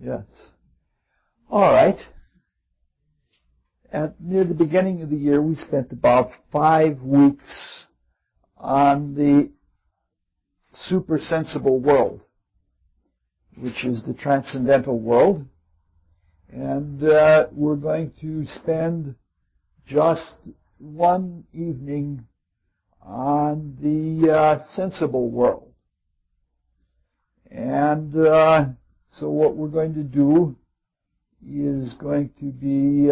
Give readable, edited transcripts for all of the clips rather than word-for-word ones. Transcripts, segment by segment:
Yes. All right. Near the beginning of the year, we spent about 5 weeks on the supersensible world, which is the transcendental world. And we're going to spend just one evening on the sensible world. And so what we're going to do is going to be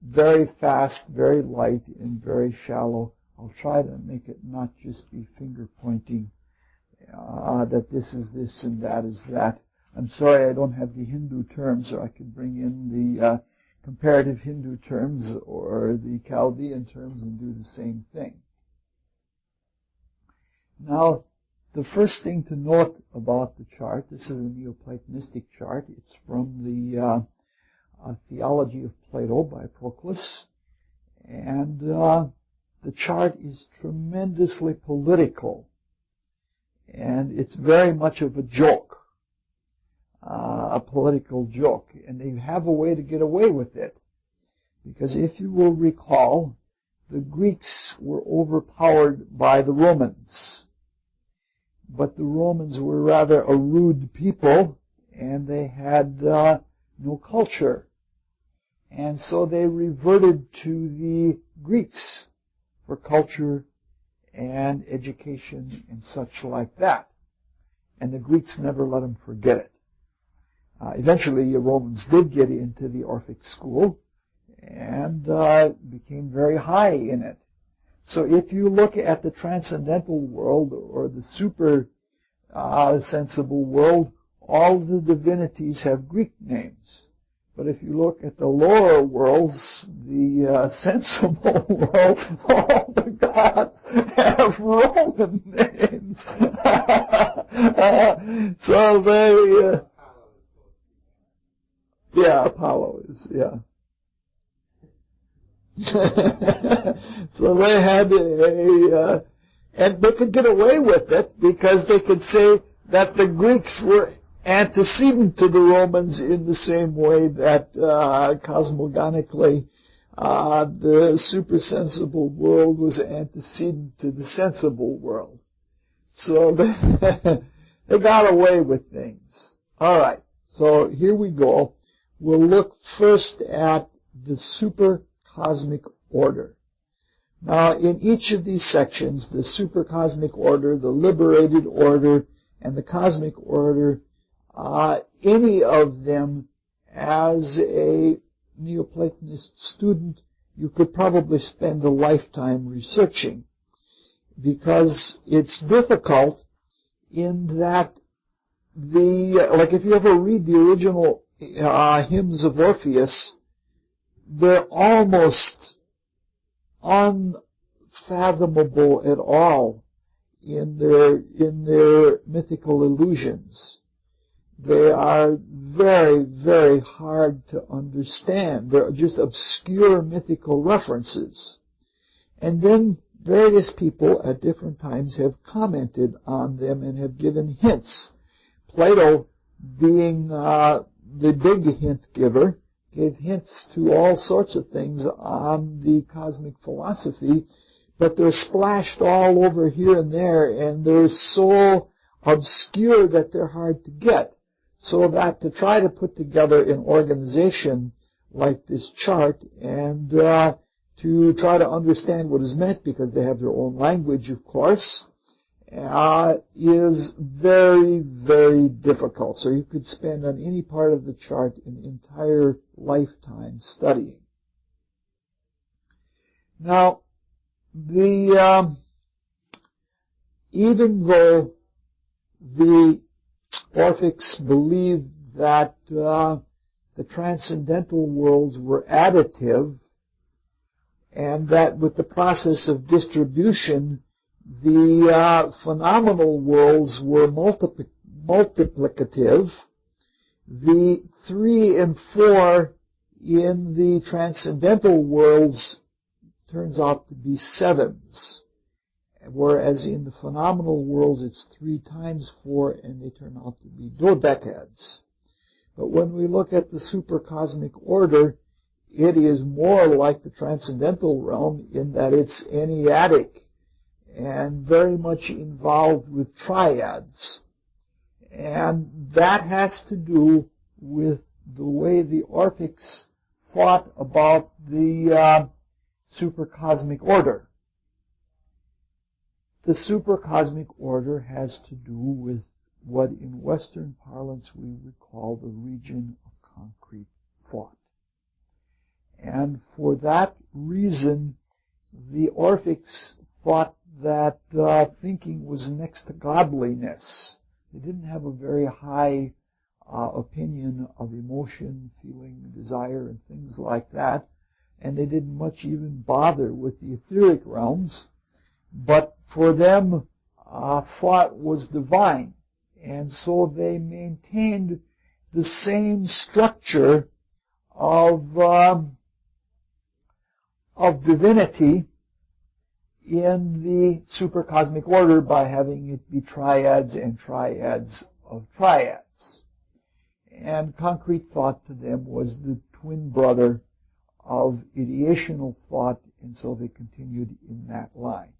very fast, very light, and very shallow. I'll try to make it not just be finger pointing, that this is this and that is that. I'm sorry I don't have the Hindu terms, or I could bring in the comparative Hindu terms or the Chaldean terms and do the same thing. Now, the first thing to note about the chart, this is a Neoplatonistic chart. It's from the Theology of Plato by Proclus. And the chart is tremendously political. And it's very much of a joke, a political joke. And they have a way to get away with it. Because if you will recall, the Greeks were overpowered by the Romans. But the Romans were rather a rude people, and they had no culture. And so they reverted to the Greeks for culture and education and such like that. And the Greeks never let them forget it. Eventually, the Romans did get into the Orphic school and became very high in it. So if you look at the transcendental world or the super sensible world, all the divinities have Greek names. But if you look at the lower worlds, the sensible world, all the gods have Roman names. So they, Apollo is, So they had and they could get away with it because they could say that the Greeks were antecedent to the Romans in the same way that cosmogonically the supersensible world was antecedent to the sensible world. So they got away with things. All right, so here we go. We'll look first at the supercosmic order. Now, in each of these sections, the supercosmic order, the liberated order, and the cosmic order, any of them, as a Neoplatonist student, you could probably spend a lifetime researching, because it's difficult in that like if you ever read the original hymns of Orpheus, they're almost unfathomable at all in their mythical illusions. They are very, very hard to understand. They're just obscure mythical references. And then various people at different times have commented on them and have given hints. Plato, being the big hint giver, gave hints to all sorts of things on the cosmic philosophy, but they're splashed all over here and there, and they're so obscure that they're hard to get. So that to try to put together an organization like this chart and to try to understand what is meant, because they have their own language, of course, is very, very difficult. So you could spend on any part of the chart an entire lifetime studying. Now, even though the Orphics believed that the transcendental worlds were additive, and that with the process of distribution, the phenomenal worlds were multiplicative, the 3 and 4 in the transcendental worlds turns out to be 7s. whereas in the phenomenal worlds it's 3 times 4, and they turn out to be dodecads. But when we look at the supercosmic order, it is more like the transcendental realm in that it's enneatic and very much involved with triads. And that has to do with the way the Orphics thought about the supercosmic order. The supercosmic order has to do with what in Western parlance we would call the region of concrete thought. And for that reason, the Orphics thought that thinking was next to godliness. They didn't have a very high opinion of emotion, feeling, desire, and things like that. And they didn't much even bother with the etheric realms. But for them, thought was divine. And so they maintained the same structure of divinity in the supercosmic order by having it be triads and triads of triads. And concrete thought to them was the twin brother of ideational thought, and so they continued in that line.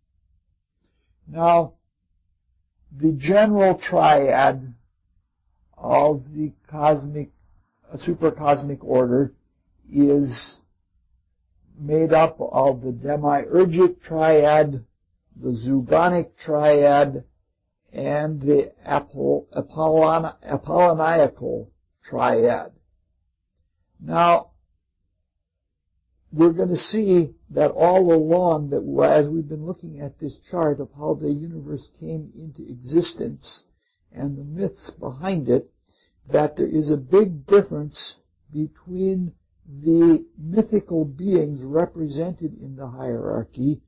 Now, the general triad of the supercosmic order is made up of the demiurgic triad, the zoogonic triad, and the Apolloniacal triad. Now, we're going to see that all along, that as we've been looking at this chart of how the universe came into existence and the myths behind it, that there is a big difference between the mythical beings represented in the hierarchy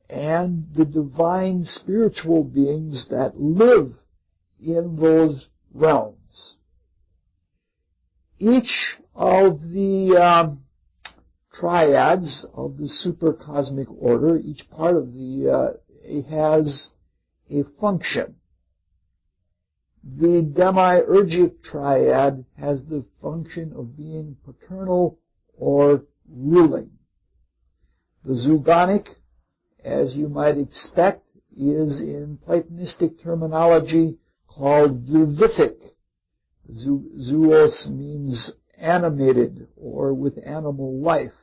and the divine spiritual beings that live in those realms. Each of the triads of the supercosmic order, each part of the has a function. The demiurgic triad has the function of being paternal or ruling. The zoogonic, as you might expect, is in Platonistic terminology called vivific. Zoos means animated or with animal life,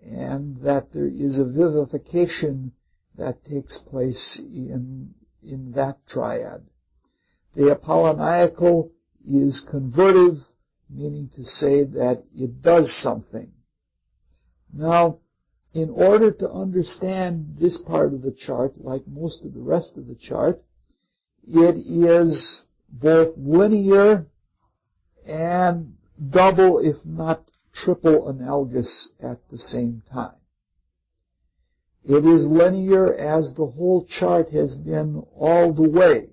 and that there is a vivification that takes place in that triad. The Apolloniacal is convertive, meaning to say that it does something. Now, in order to understand this part of the chart, like most of the rest of the chart, it is both linear and double, if not triple, analogous at the same time. It is linear as the whole chart has been all the way,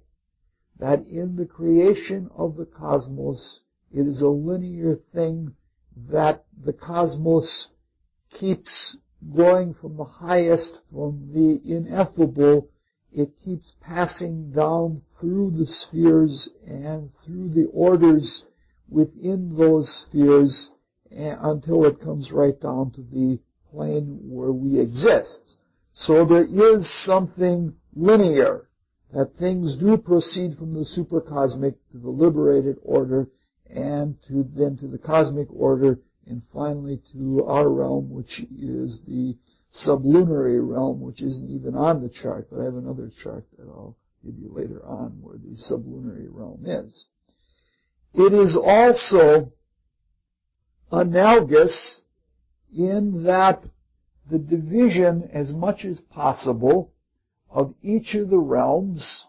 that in the creation of the cosmos, it is a linear thing, that the cosmos keeps going from the highest, from the ineffable. It keeps passing down through the spheres and through the orders within those spheres until it comes right down to the plane where we exist. So there is something linear, that things do proceed from the supercosmic to the liberated order, and then to the cosmic order, and finally to our realm, which is the sublunary realm, which isn't even on the chart, but I have another chart that I'll give you later on where the sublunary realm is. It is also analogous in that the division, as much as possible, of each of the realms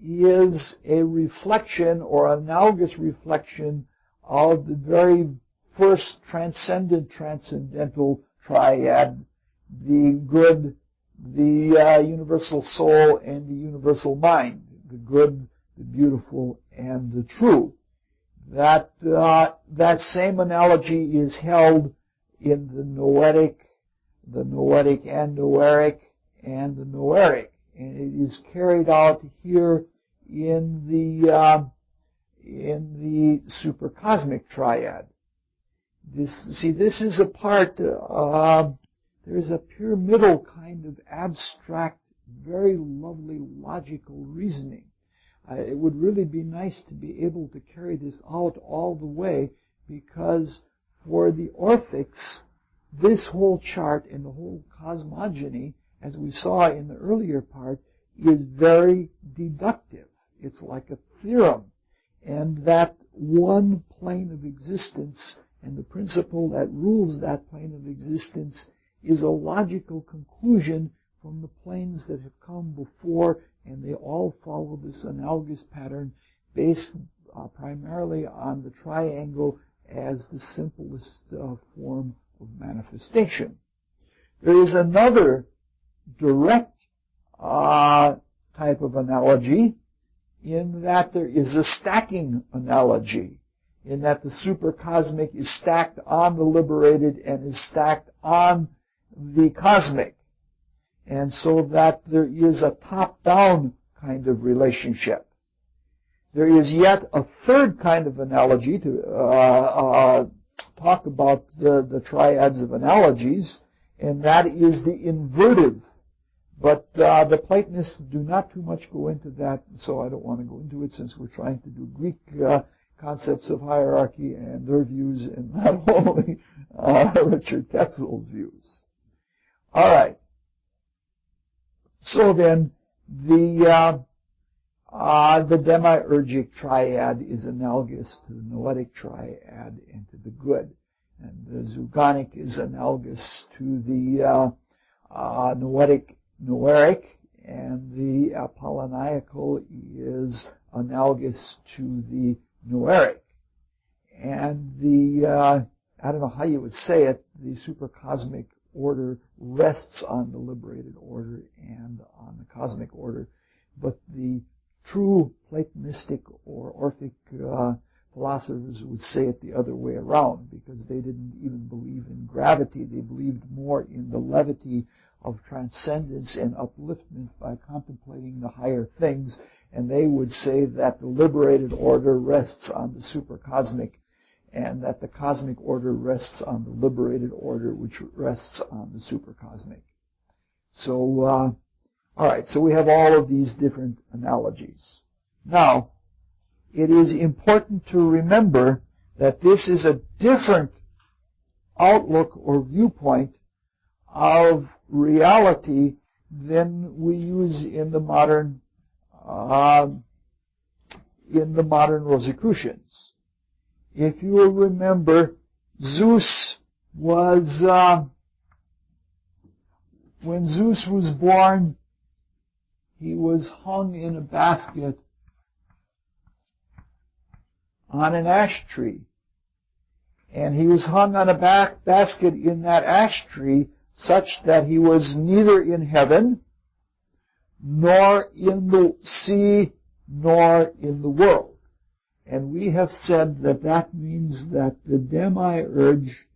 is a reflection or analogous reflection of the very first transcendental triad, the good, the universal soul, and the universal mind, the good, the beautiful, and the true. That same analogy is held in the noetic and noeric, and the noeric. and it is carried out here in the supercosmic triad. This is a part, there's a pyramidal kind of abstract, very lovely logical reasoning. It would really be nice to be able to carry this out all the way, because for the Orphics, this whole chart and the whole cosmogony, as we saw in the earlier part, is very deductive. It's like a theorem. And that one plane of existence and the principle that rules that plane of existence is a logical conclusion from the planes that have come before, and they all follow this analogous pattern based primarily on the triangle as the simplest form of manifestation. There is another direct type of analogy, in that there is a stacking analogy, in that the supercosmic is stacked on the liberated and is stacked on the cosmic. And so that there is a top-down kind of relationship. There is yet a third kind of analogy to talk about the triads of analogies, and that is the invertive. But the Platonists do not too much go into that, so I don't want to go into it since we're trying to do Greek concepts of hierarchy and their views, and not only Richard Koepsel's views. All right. So then, the demiurgic triad is analogous to the noetic triad and to the good. And the zoogonic is analogous to the noeric, and the apolloniacal is analogous to the noeric. And the, I don't know how you would say it, the supercosmic order rests on the liberated order and on the cosmic order, but the true Platonistic or Orphic philosophers would say it the other way around, because they didn't even believe in gravity. They believed more in the levity of transcendence and upliftment by contemplating the higher things, and they would say that the liberated order rests on the supercosmic, and that the cosmic order rests on the liberated order, which rests on the supercosmic. So, all right, so we have all of these different analogies. Now, it is important to remember that this is a different outlook or viewpoint of reality than we use in the modern Rosicrucians. If you will remember, Zeus was, when Zeus was born, he was hung in a basket on an ash tree. And he was hung on a basket in that ash tree such that he was neither in heaven, nor in the sea, nor in the world. And we have said that that means that the demiurge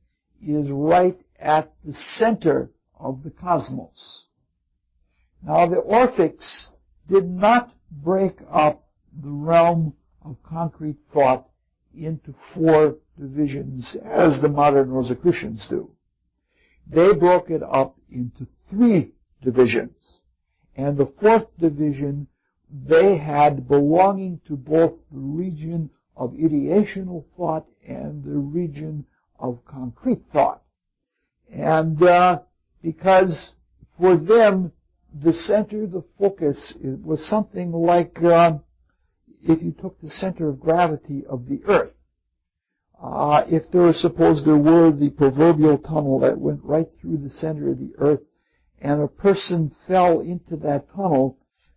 is right at the center of the cosmos. Now, the Orphics did not break up the realm of concrete thought into 4 divisions as the modern Rosicrucians do. They broke it up into 3 divisions. And the 4th division they had belonging to both the region of ideational thought and the region of concrete thought. And because for them, the center, the focus, was something like if you took the center of gravity of the Earth. If suppose there were the proverbial tunnel that went right through the center of the Earth, and a person fell into that tunnel,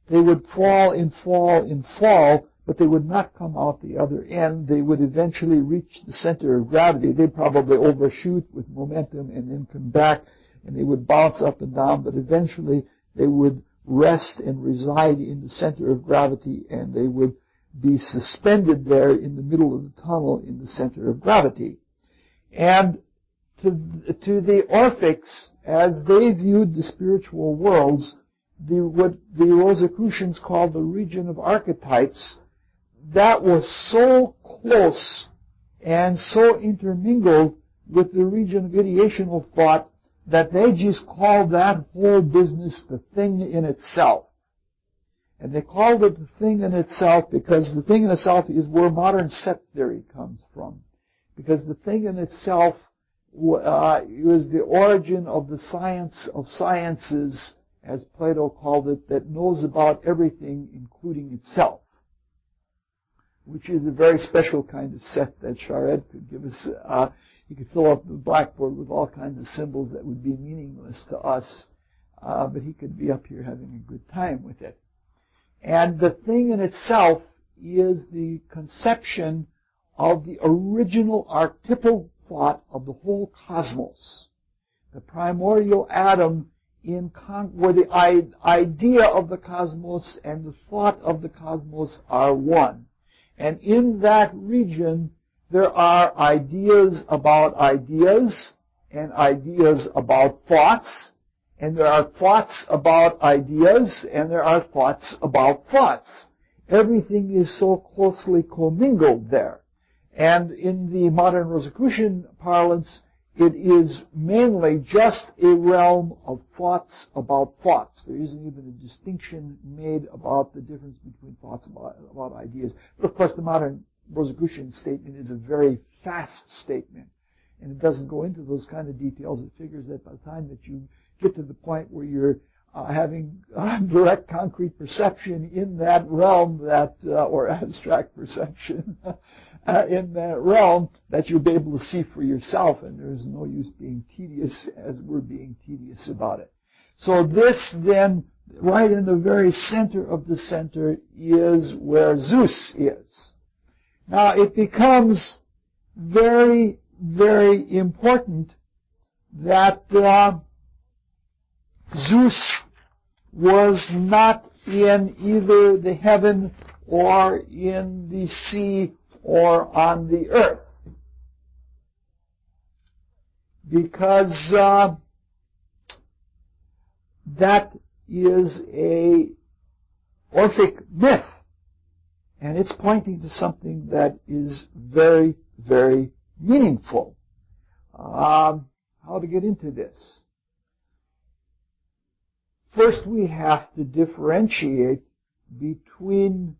they would fall and fall and fall, but they would not come out the other end. They would eventually reach the center of gravity. They'd probably overshoot with momentum and then come back, and they would bounce up and down, but eventually they would rest and reside in the center of gravity, and they would be suspended there in the middle of the tunnel in the center of gravity. And to the Orphics, as they viewed the spiritual worlds, what the Rosicrucians call the region of archetypes, that was so close and so intermingled with the region of ideational thought that they just called that whole business the thing in itself. And they called it the thing in itself because the thing in itself is where modern set theory comes from. Because the thing in itself was the origin of the science of sciences, as Plato called it, that knows about everything, including itself, which is a very special kind of set that Charette could give us. He could fill up the blackboard with all kinds of symbols that would be meaningless to us, but he could be up here having a good time with it. And the thing in itself is the conception of the original archetypal thought of the whole cosmos. The primordial atom where the idea of the cosmos and the thought of the cosmos are one. And in that region, there are ideas about ideas and ideas about thoughts, and there are thoughts about ideas, and there are thoughts about thoughts. Everything is so closely commingled there. And in the modern Rosicrucian parlance, it is mainly just a realm of thoughts about thoughts. There isn't even a distinction made about the difference between thoughts about ideas. But of course, the modern Rosicrucian statement is a very fast statement, and it doesn't go into those kind of details. It figures that by the time that you get to the point where you're having direct concrete perception in that realm, or abstract perception in that realm, that you'll be able to see for yourself, and there's no use being tedious as we're being tedious about it. So this then, right in the very center of the center, is where Zeus is. Now it becomes very, very important that Zeus was not in either the heaven or in the sea or on the earth, because that is a Orphic myth, and it's pointing to something that is very, very meaningful. How to get into this? First, we have to differentiate between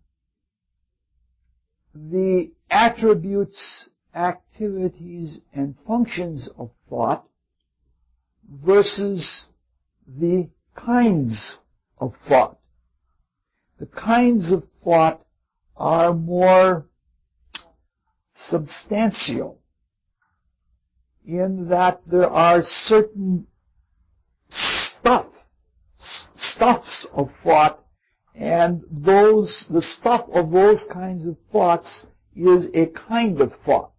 the attributes, activities, and functions of thought versus the kinds of thought. The kinds of thought are more substantial in that there are certain stuffs of thought, and the stuff of those kinds of thoughts is a kind of thought.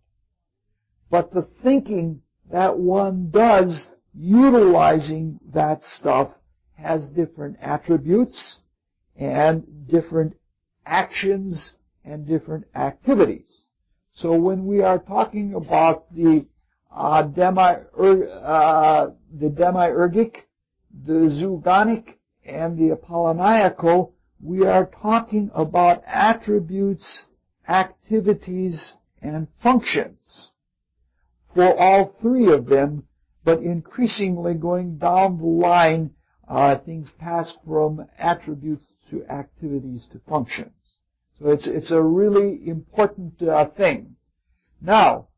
But the thinking that one does utilizing that stuff has different attributes and different actions and different activities. So when we are talking about the demiurgic, the zoogonic, and the apolloniacal, we are talking about attributes, activities, and functions for all three of them, but increasingly going down the line, things pass from attributes to activities to functions. So it's a really important thing. Now,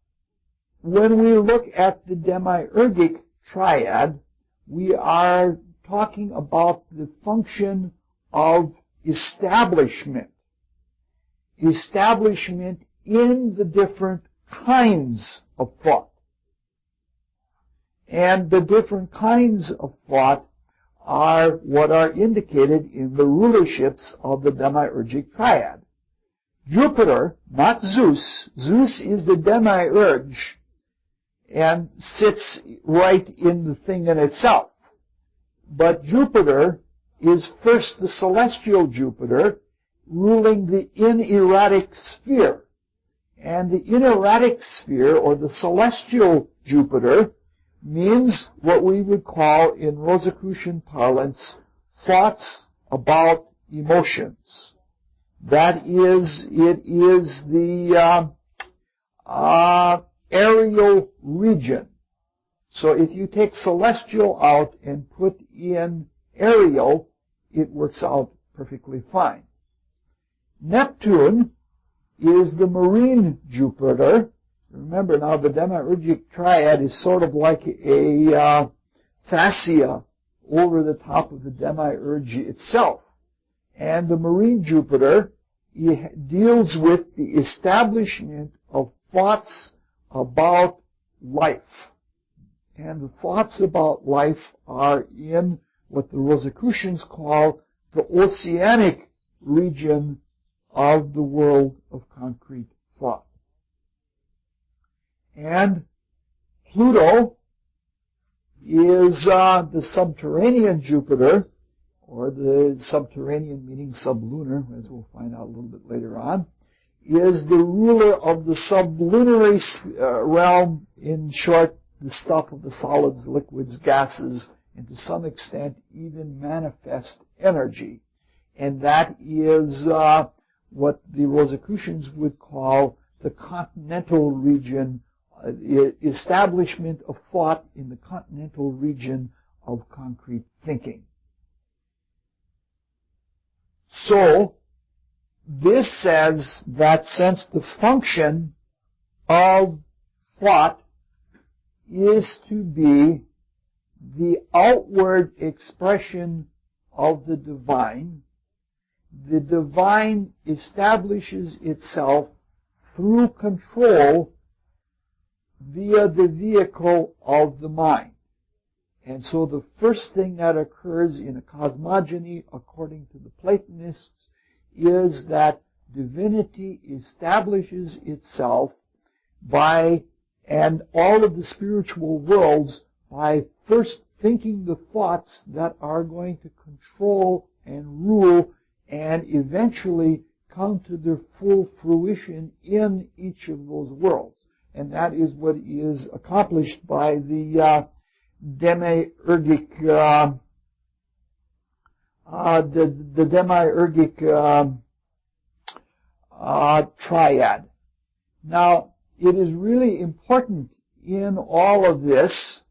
when we look at the demiurgic triad, we are talking about the function of establishment. Establishment in the different kinds of thought. And the different kinds of thought are what are indicated in the rulerships of the demiurgic triad. Jupiter, not Zeus. Zeus is the demiurge and sits right in the thing in itself. But Jupiter is first the celestial Jupiter, ruling the inerratic sphere. And the inerratic sphere, or the celestial Jupiter, means what we would call in Rosicrucian parlance thoughts about emotions. That is, it is the aerial region. So if you take celestial out and put in aerial, it works out perfectly fine. Neptune is the marine Jupiter. Remember now, the demiurgic triad is sort of like a fascia over the top of the demiurge itself. And the marine Jupiter deals with the establishment of thoughts about life. And the thoughts about life are in what the Rosicrucians call the oceanic region of the world of concrete thought. And Pluto is the subterranean Jupiter, or the subterranean meaning sublunar, as we'll find out a little bit later on, is the ruler of the sublunary realm, in short, the stuff of the solids, liquids, gases, and to some extent even manifest energy. And that is what the Rosicrucians would call the continental region, establishment of thought in the continental region of concrete thinking. So, this says that since the function of thought is to be the outward expression of the divine establishes itself through control via the vehicle of the mind. And so the first thing that occurs in a cosmogony, according to the Platonists, is that divinity establishes itself by, and all of the spiritual worlds, by first thinking the thoughts that are going to control and rule and eventually come to their full fruition in each of those worlds. And that is what is accomplished by the demiurgic triad. Now, it is really important in all of this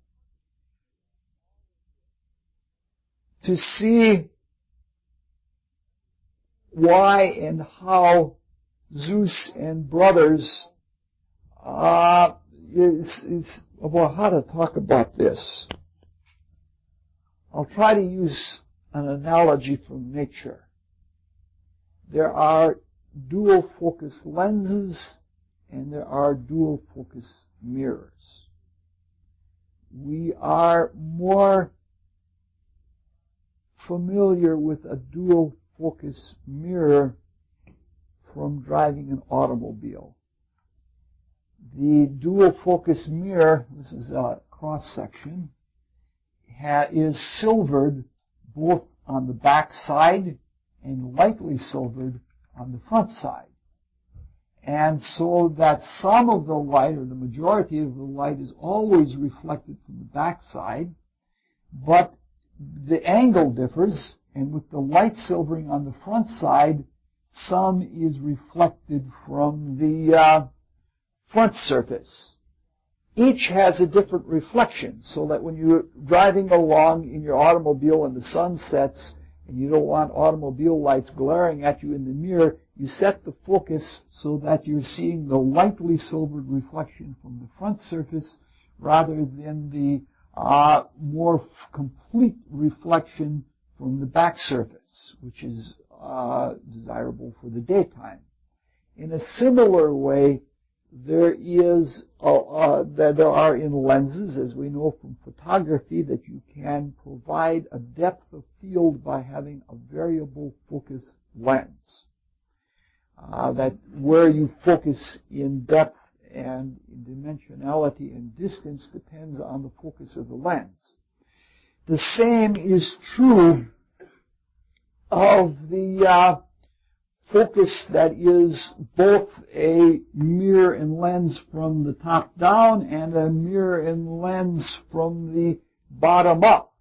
to see why and how Zeus and brothers well, how to talk about this. I'll try to use an analogy from nature. There are dual focus lenses and there are dual focus mirrors. We are more familiar with a dual focus mirror from driving an automobile. The dual focus mirror, this is a cross section, is silvered both on the back side and lightly silvered on the front side. And so that some of the light, or the majority of the light, is always reflected from the back side, but the angle differs, and with the light silvering on the front side, some is reflected from the front surface. Each has a different reflection, so that when you're driving along in your automobile and the sun sets and you don't want automobile lights glaring at you in the mirror, you set the focus so that you're seeing the lightly silvered reflection from the front surface rather than the more complete reflection from the back surface, which is desirable for the daytime. In a similar way, there are in lenses, as we know from photography, that you can provide a depth of field by having a variable focus lens. That where you focus in depth and in dimensionality and distance depends on the focus of the lens. The same is true of the focus that is both a mirror and lens from the top down and a mirror and lens from the bottom up.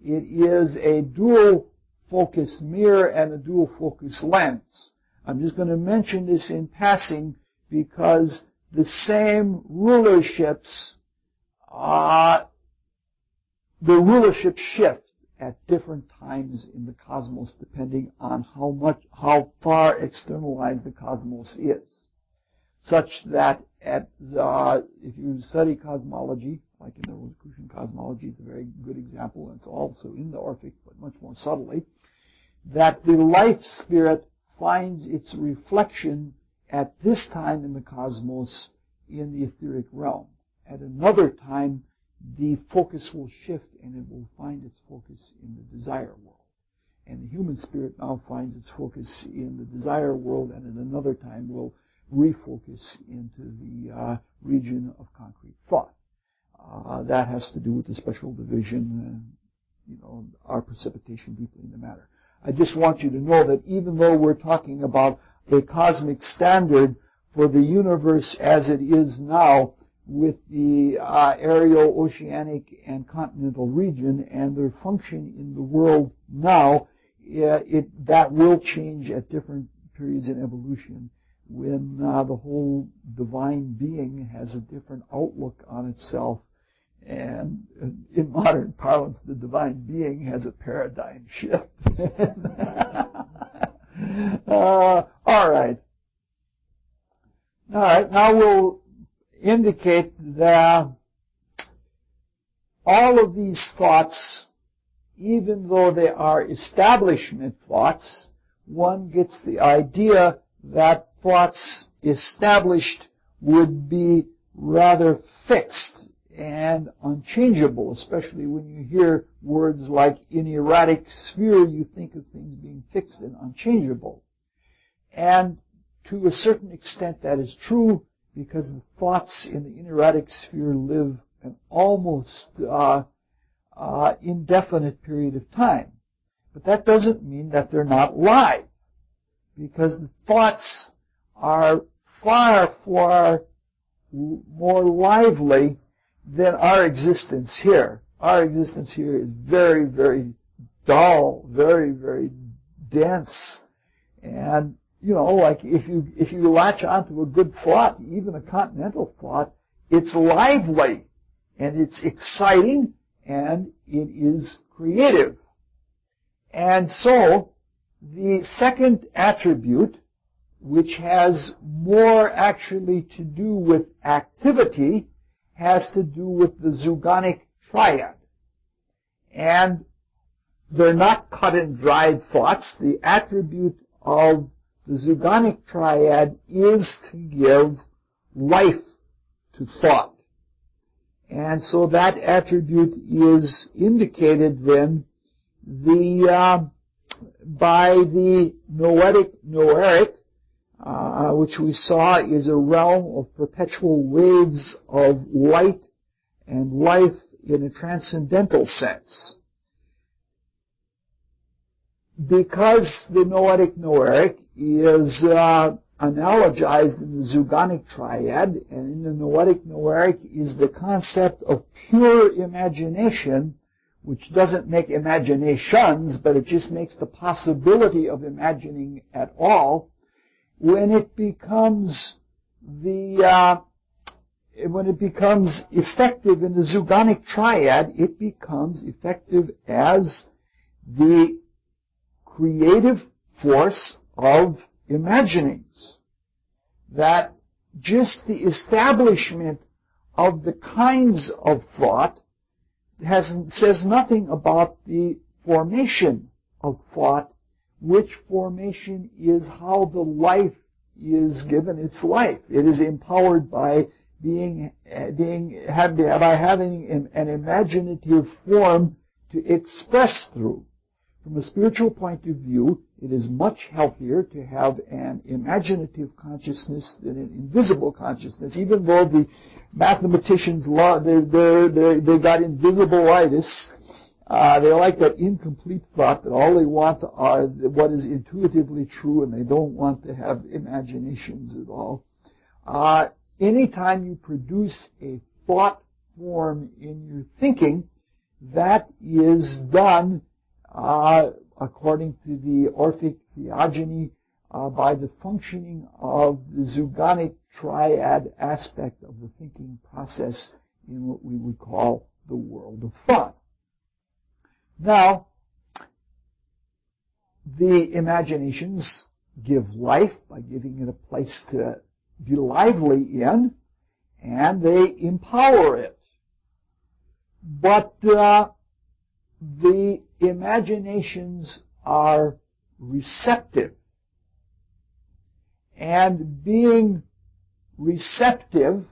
It is a dual focus mirror and a dual focus lens. I'm just going to mention this in passing because the same rulerships, the rulerships shift at different times in the cosmos depending on how far externalized the cosmos is. Such that if you study cosmology, like in the Rosicrucian cosmology is a very good example, and it's also in the Orphic, but much more subtly, that the life spirit finds its reflection at this time in the cosmos in the etheric realm. At another time, the focus will shift and it will find its focus in the desire world. And the human spirit now finds its focus in the desire world, and at another time will refocus into the region of concrete thought. That has to do with the special division, our precipitation deeply in the matter. I just want you to know that even though we're talking about a cosmic standard for the universe as it is now, with the aerial, oceanic, and continental region and their function in the world now, that will change at different periods in evolution when the whole divine being has a different outlook on itself. And in modern parlance, the divine being has a paradigm shift. All right. Now we'll indicate that all of these thoughts, even though they are establishment thoughts, one gets the idea that thoughts established would be rather fixed and unchangeable, especially when you hear words like in erratic sphere, you think of things being fixed and unchangeable. And to a certain extent that is true, because the thoughts in the inerratic sphere live an almost indefinite period of time. But that doesn't mean that they're not live, because the thoughts are far, far more lively than our existence here. Our existence here is very, very dull, very, very dense. And, like if you latch onto a good thought, even a continental thought, it's lively and it's exciting and it is creative. And so the second attribute, which has more actually to do with activity, has to do with the Zugonic triad. And they're not cut and dried thoughts. The attribute of the Zugonic triad is to give life to thought. And so that attribute is indicated then by the noetic noeric, which we saw is a realm of perpetual waves of light and life in a transcendental sense. Because the noetic noeric is analogized in the Zugonic triad, and in the noetic noeric is the concept of pure imagination, which doesn't make imaginations, but it just makes the possibility of imagining at all. When it becomes effective in the Zugonic triad, it becomes effective as the creative force of imaginings. That just the establishment of the kinds of thought says nothing about the formation of thought, which formation is how the life is given its life. It is empowered by having an imaginative form to express through. From a spiritual point of view, it is much healthier to have an imaginative consciousness than an invisible consciousness, even though the mathematicians, they got invisibilitis. They like that incomplete thought, that all they want are what is intuitively true, and they don't want to have imaginations at all. Anytime you produce a thought form in your thinking, that is done according to the Orphic theogony, by the functioning of the Zugonic triad aspect of the thinking process in what we would call the world of thought. Now, the imaginations give life by giving it a place to be lively in, and they empower it. But the imaginations are receptive. And being receptive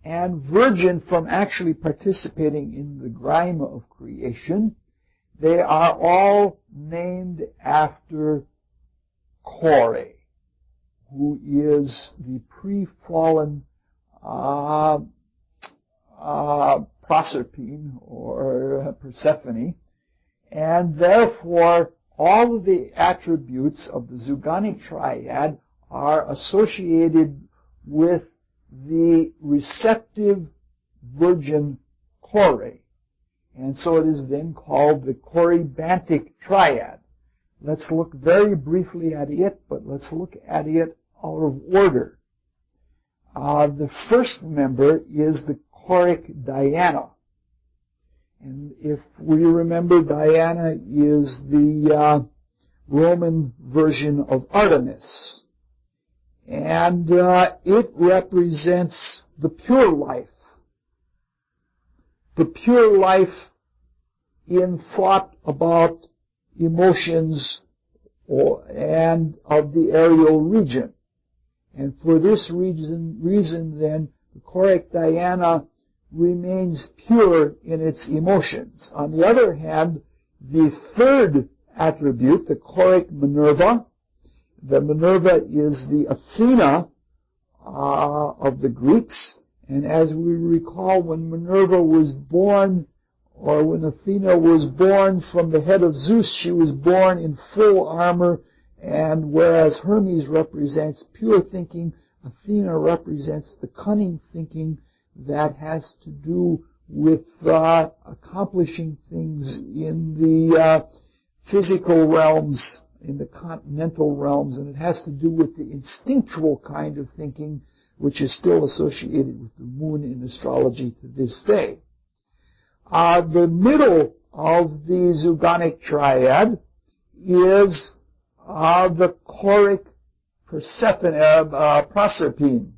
and virgin from actually participating in the grime of creation, they are all named after Kore, who is the pre-fallen Proserpine or Persephone, and therefore all of the attributes of the Zugonic triad are associated with the receptive virgin Kore. And so it is then called the Korybantic triad. Let's look very briefly at it, but let's look at it out of order. The first member is the choric Diana. And if we remember, Diana is the Roman version of Artemis. And it represents the pure life. The pure life in thought about emotions and of the aerial region. And for this reason then, the choric Diana remains pure in its emotions. On the other hand, the third attribute, the choric Minerva, the Minerva is the Athena of the Greeks. And as we recall, when Minerva was born, or when Athena was born from the head of Zeus, she was born in full armor. And whereas Hermes represents pure thinking, Athena represents the cunning thinking that has to do with accomplishing things in the physical realms, in the continental realms, and it has to do with the instinctual kind of thinking which is still associated with the moon in astrology to this day. The middle of the Zugonic triad is the choric Proserpine,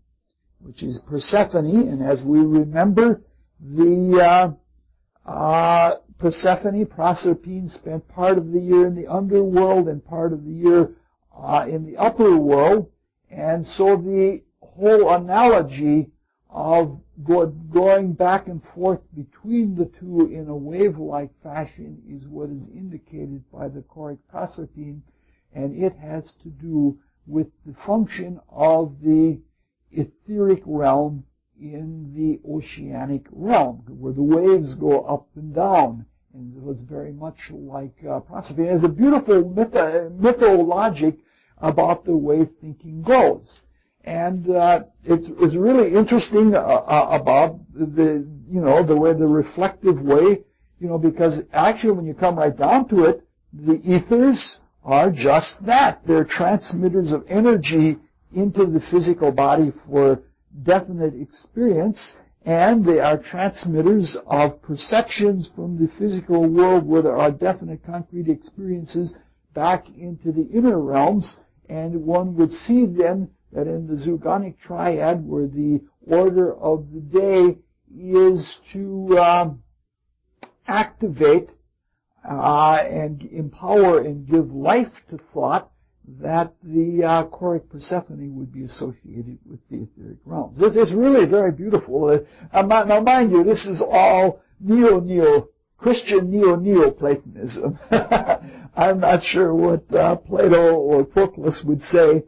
which is Persephone, and as we remember, the Proserpine spent part of the year in the underworld and part of the year in the upper world, and so the whole analogy of going back and forth between the two in a wave-like fashion is what is indicated by the choric Proserpine, and it has to do with the function of the etheric realm in the oceanic realm, where the waves go up and down. And it was very much like Proserpine. There's a beautiful mythologic about the way thinking goes. And it's really interesting about the way, the reflective way, because actually when you come right down to it, the ethers are just that. They're transmitters of energy into the physical body for definite experience, and they are transmitters of perceptions from the physical world where there are definite concrete experiences back into the inner realms. And one would see then that in the Zugonic triad, where the order of the day is to activate and empower and give life to thought, that the choric Persephone would be associated with the etheric realms. It's really very beautiful. Now, mind you, this is all Christian Neoplatonism. I'm not sure what Plato or Proclus would say.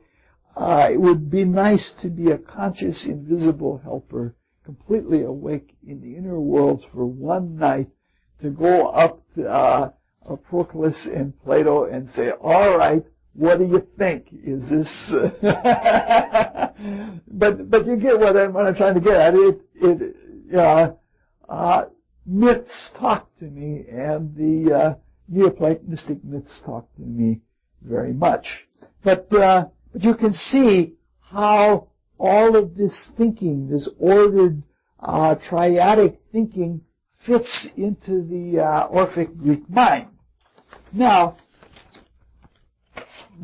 It would be nice to be a conscious, invisible helper, completely awake in the inner worlds for one night, to go up to Proclus and Plato and say, all right, what do you think? Is this... but you get what I'm trying to get at. Myths talk to me, and the Neoplatonistic myths talk to me very much. But you can see how all of this thinking, this ordered triadic thinking, fits into the Orphic Greek mind. Now,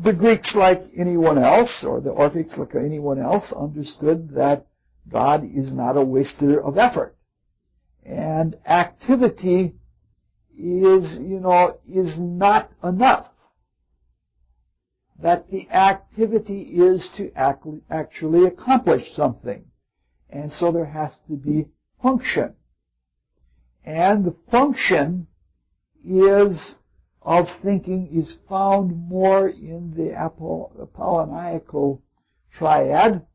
the Greeks, like anyone else, or the Orphics, like anyone else, understood that God is not a waster of effort. And activity is not enough. That the activity is to actually accomplish something. And so there has to be function. And the function of thinking is found more in the Apolloniacal triad,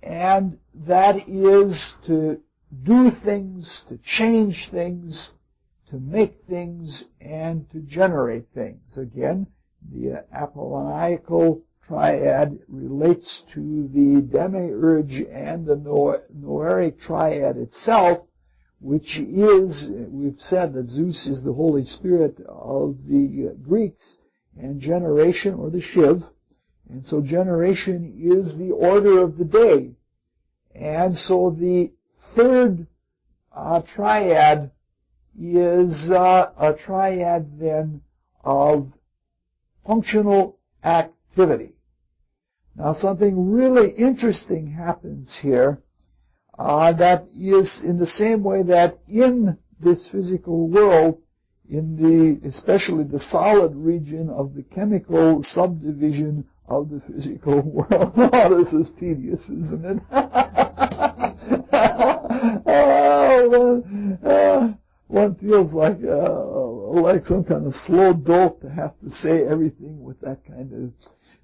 and that is to do things, to change things, to make things, and to generate things. Again, the Apolloniacal triad relates to the demiurge and the Noeric triad itself, which is, we've said that Zeus is the Holy Spirit of the Greeks, and generation, or the Shiv, and so generation is the order of the day. And so the third triad is a triad then of functional activity. Now something really interesting happens here. That is in the same way that in this physical world, especially the solid region of the chemical subdivision of the physical world. Oh, this is tedious, isn't it? One feels like some kind of slow dolt to have to say everything with that kind of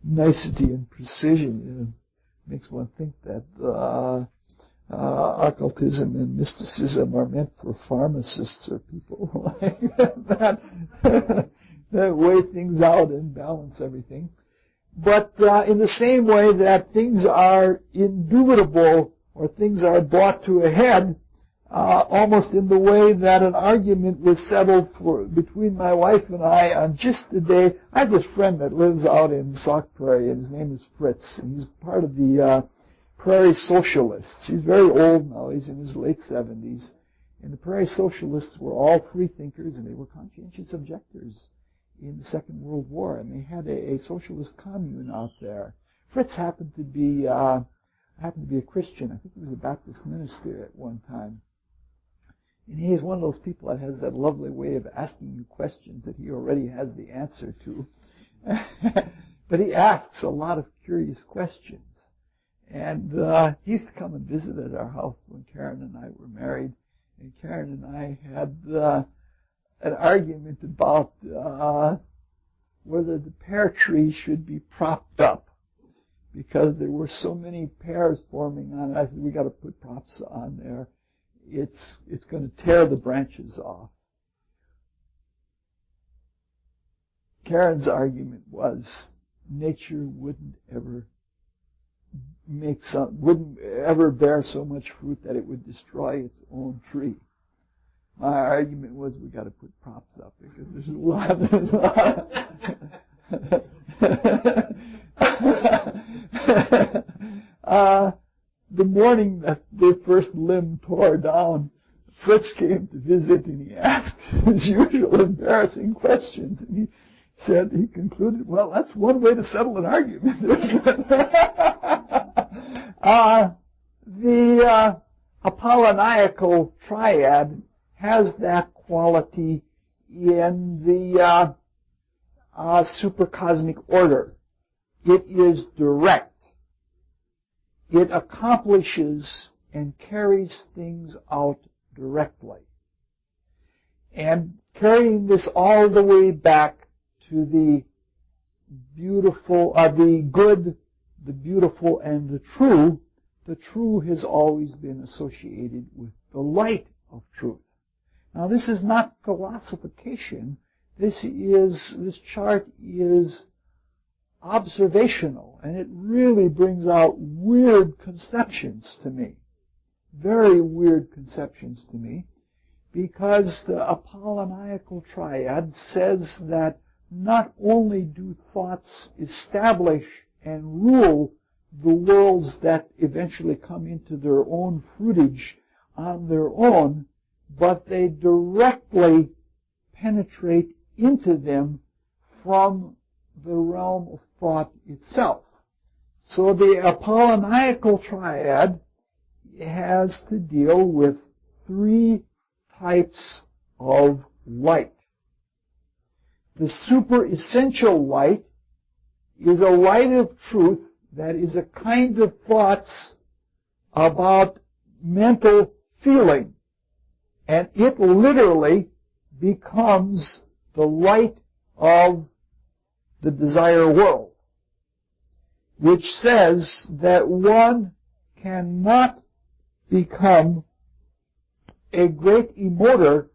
nicety and precision. It makes one think that occultism and mysticism are meant for pharmacists or people like that weigh things out and balance everything. But in the same way that things are indubitable, or things are brought to a head, almost in the way that an argument was settled between my wife and I on just the day. I have this friend that lives out in Sauk Prairie, and his name is Fritz, and he's part of the Prairie Socialists. He's very old now. He's in his late 70s. And the Prairie Socialists were all free thinkers, and they were conscientious objectors in the Second World War. And they had a socialist commune out there. Fritz happened to be a Christian. I think he was a Baptist minister at one time. And he's one of those people that has that lovely way of asking you questions that he already has the answer to. But he asks a lot of curious questions. And he used to come and visit at our house when Karen and I were married. And Karen and I had an argument about whether the pear tree should be propped up, because there were so many pears forming on it. I said, we got to put props on there. It's going to tear the branches off. Karen's argument was nature wouldn't ever bear so much fruit that it would destroy its own tree. My argument was we got to put props up because there's a lot. The morning that the first limb tore down, Fritz came to visit, and he asked his usual embarrassing questions. And he said, he concluded, well, that's one way to settle an argument. The Apolloniacal triad has that quality in the supercosmic order. It is direct. It accomplishes and carries things out directly. And carrying this all the way back to the beautiful, the good, the beautiful, and the true has always been associated with the light of truth. Now, this is not philosophication. This chart is observational, and it really brings out weird conceptions to me. Very weird conceptions to me, because the Apolloniacal triad says that not only do thoughts establish and rule the worlds that eventually come into their own fruitage on their own, but they directly penetrate into them from the realm of thought itself. So the Apolloniacal triad has to deal with three types of light. The super essential light is a light of truth that is a kind of thoughts about mental feeling. And it literally becomes the light of the desire world, which says that one cannot become a great emoter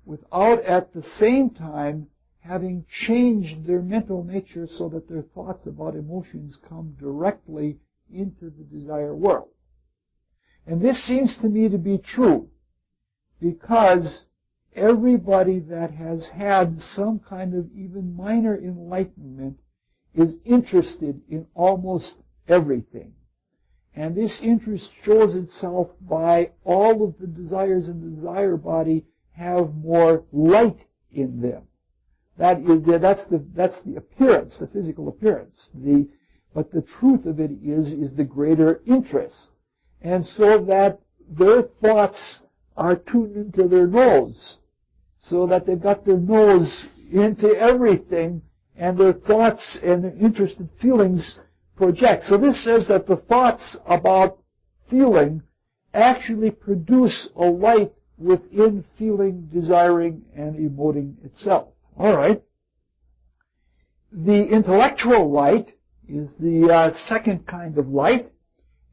without at the same time having changed their mental nature so that their thoughts about emotions come directly into the desire world. And this seems to me to be true because everybody that has had some kind of even minor enlightenment is interested in almost everything. And this interest shows itself by all of the desires in the desire body have more light in them. That's the appearance, the physical appearance. But the truth of it is the greater interest. And so that their thoughts are tuned into their nose, so that they've got their nose into everything, and their thoughts and their interested feelings project. So this says that the thoughts about feeling actually produce a light within feeling, desiring, and emoting itself. All right. The intellectual light is the second kind of light,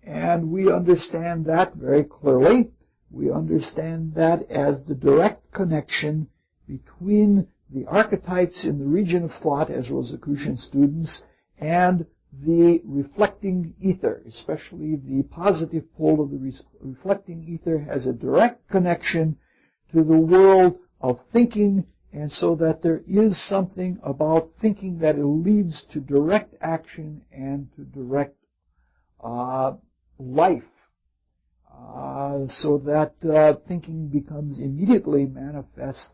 and we understand that very clearly. We understand that as the direct connection between the archetypes in the region of thought as Rosicrucian students and the reflecting ether, especially the positive pole of the reflecting ether has a direct connection to the world of thinking, and so that there is something about thinking that it leads to direct action and to direct life. So that thinking becomes immediately manifest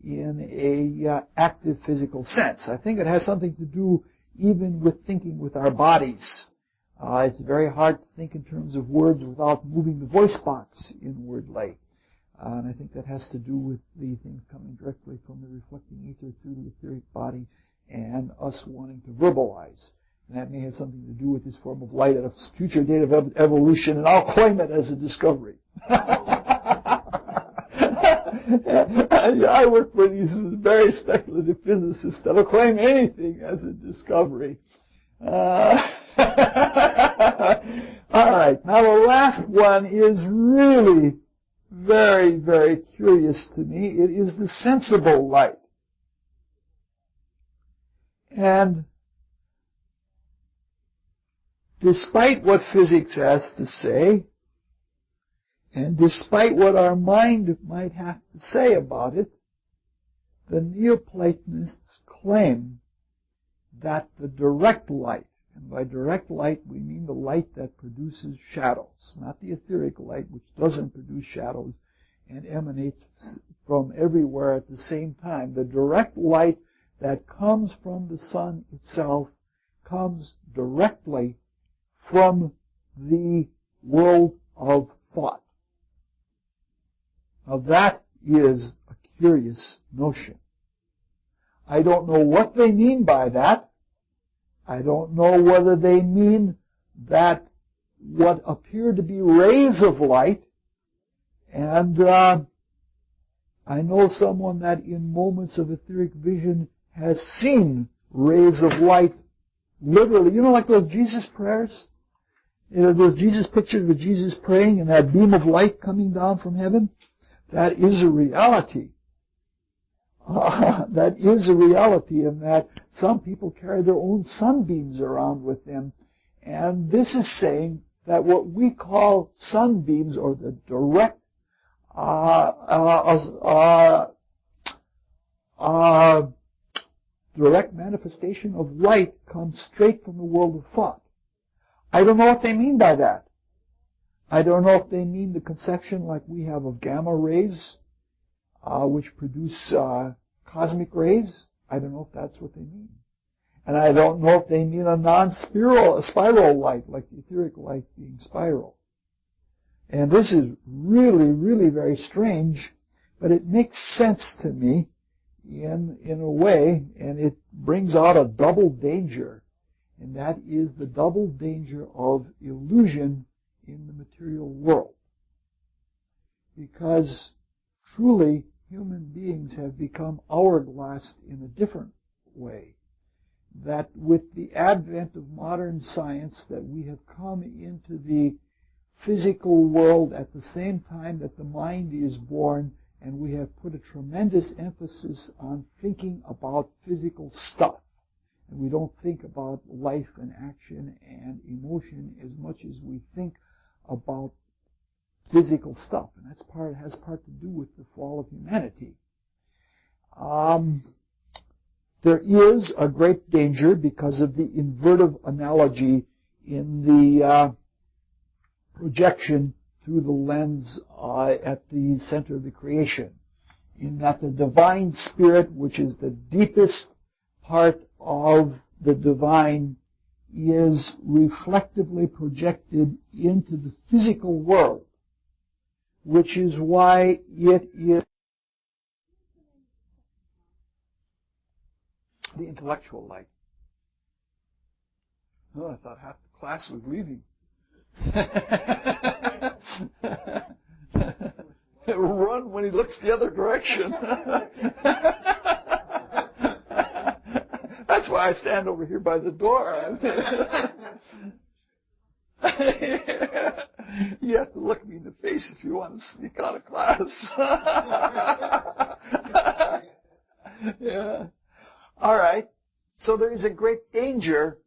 in a active physical sense. I think it has something to do even with thinking with our bodies. It's very hard to think in terms of words without moving the voice box inwardly. And I think that has to do with the things coming directly from the reflecting ether through the etheric body and us wanting to verbalize. And that may have something to do with this form of light at a future date of evolution, and I'll claim it as a discovery. I work for these very speculative physicists that'll claim anything as a discovery. All right. Now the last one is really very, very curious to me. It is the sensible light. And despite what physics has to say, and despite what our mind might have to say about it, the Neoplatonists claim that the direct light, and by direct light we mean the light that produces shadows, not the etheric light which doesn't produce shadows and emanates from everywhere at the same time. The direct light that comes from the sun itself comes directly from the world of thought. Now that is a curious notion. I don't know what they mean by that. I don't know whether they mean that what appear to be rays of light, and I know someone that in moments of etheric vision has seen rays of light literally, like those Jesus prayers? Those Jesus pictures with Jesus praying and that beam of light coming down from heaven? That is a reality. That is a reality in that some people carry their own sunbeams around with them. And this is saying that what we call sunbeams, or the direct Direct manifestation of light comes straight from the world of thought. I don't know what they mean by that. I don't know if they mean the conception like we have of gamma rays, which produce cosmic rays. I don't know if that's what they mean. And I don't know if they mean a spiral light, like the etheric light being spiral. And this is really, really very strange, but it makes sense to me in a way, and it brings out a double danger, and that is the double danger of illusion in the material world. Because truly, human beings have become hourglassed in a different way. That with the advent of modern science, that we have come into the physical world at the same time that the mind is born, and we have put a tremendous emphasis on thinking about physical stuff. And we don't think about life and action and emotion as much as we think about physical stuff. And that's has part to do with the fall of humanity. There is a great danger because of the invertive analogy in the projection through the lens at the center of the creation, in that the divine spirit, which is the deepest part of the divine, is reflectively projected into the physical world, which is why it is the intellectual light. Oh, I thought half the class was leaving. Run when he looks the other direction. That's why I stand over here by the door. You have to look me in the face if you want to sneak out of class. Yeah. All right. So there is a great danger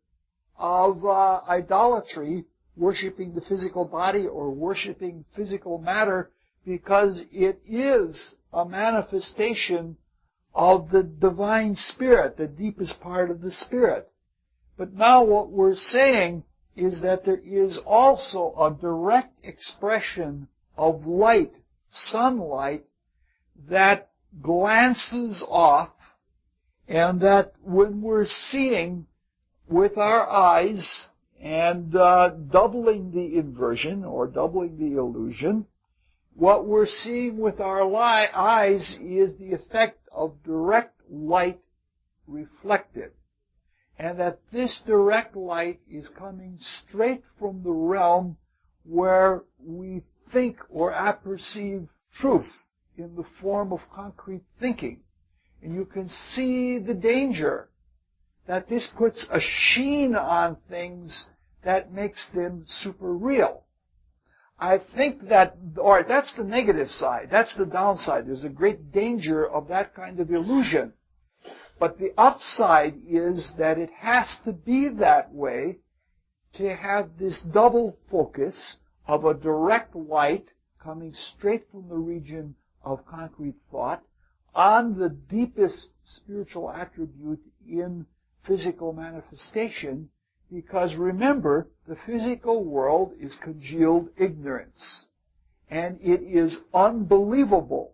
of idolatry, worshiping the physical body or worshiping physical matter, because it is a manifestation of the divine spirit, the deepest part of the spirit. But now what we're saying is that there is also a direct expression of light, sunlight, that glances off, and that when we're seeing with our eyes and doubling the inversion or doubling the illusion, what we're seeing with our eyes is the effect of direct light reflected. And that this direct light is coming straight from the realm where we think or apperceive truth in the form of concrete thinking. And you can see the danger that this puts a sheen on things that makes them super real. I think that, or that's the negative side, that's the downside. There's a great danger of that kind of illusion. But the upside is that it has to be that way to have this double focus of a direct light coming straight from the region of concrete thought on the deepest spiritual attribute in physical manifestation, because remember, the physical world is congealed ignorance, and it is unbelievable,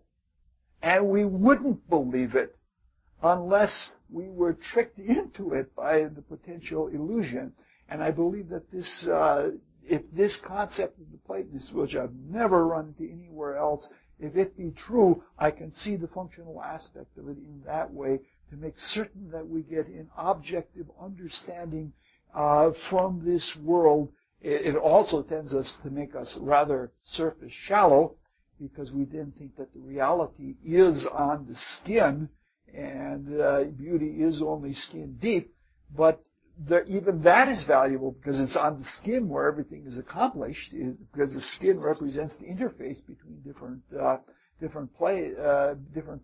and we wouldn't believe it unless we were tricked into it by the potential illusion. And I believe that this, if this concept of the Platonists, which I've never run into anywhere else, if it be true, I can see the functional aspect of it in that way to make certain that we get an objective understanding from this world. It also tends us to make us rather surface shallow, because we then think that the reality is on the skin, and beauty is only skin deep. But even that is valuable because it's on the skin where everything is accomplished, because the skin represents the interface between different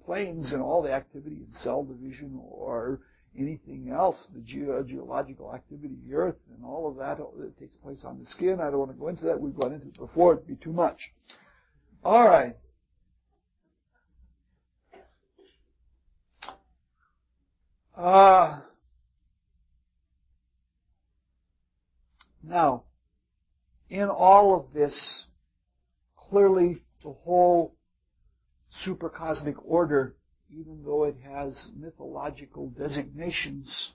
planes and all the activity in cell division or anything else, the geological activity of the earth and all of that takes place on the skin. I don't want to go into that. We've gone into it before. It'd be too much. All right. Now, in all of this, clearly the whole supercosmic order, even though it has mythological designations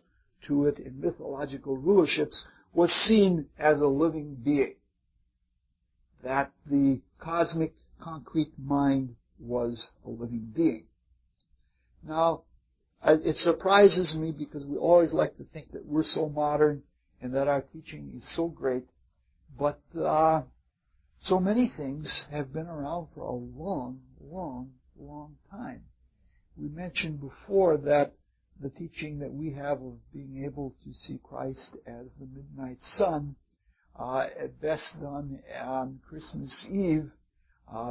to it and mythological rulerships, was seen as a living being. That the cosmic concrete mind was a living being. Now, it surprises me because we always like to think that we're so modern and that our teaching is so great, but so many things have been around for a long, long, long time. We mentioned before that the teaching that we have of being able to see Christ as the midnight sun, at best done on Christmas Eve,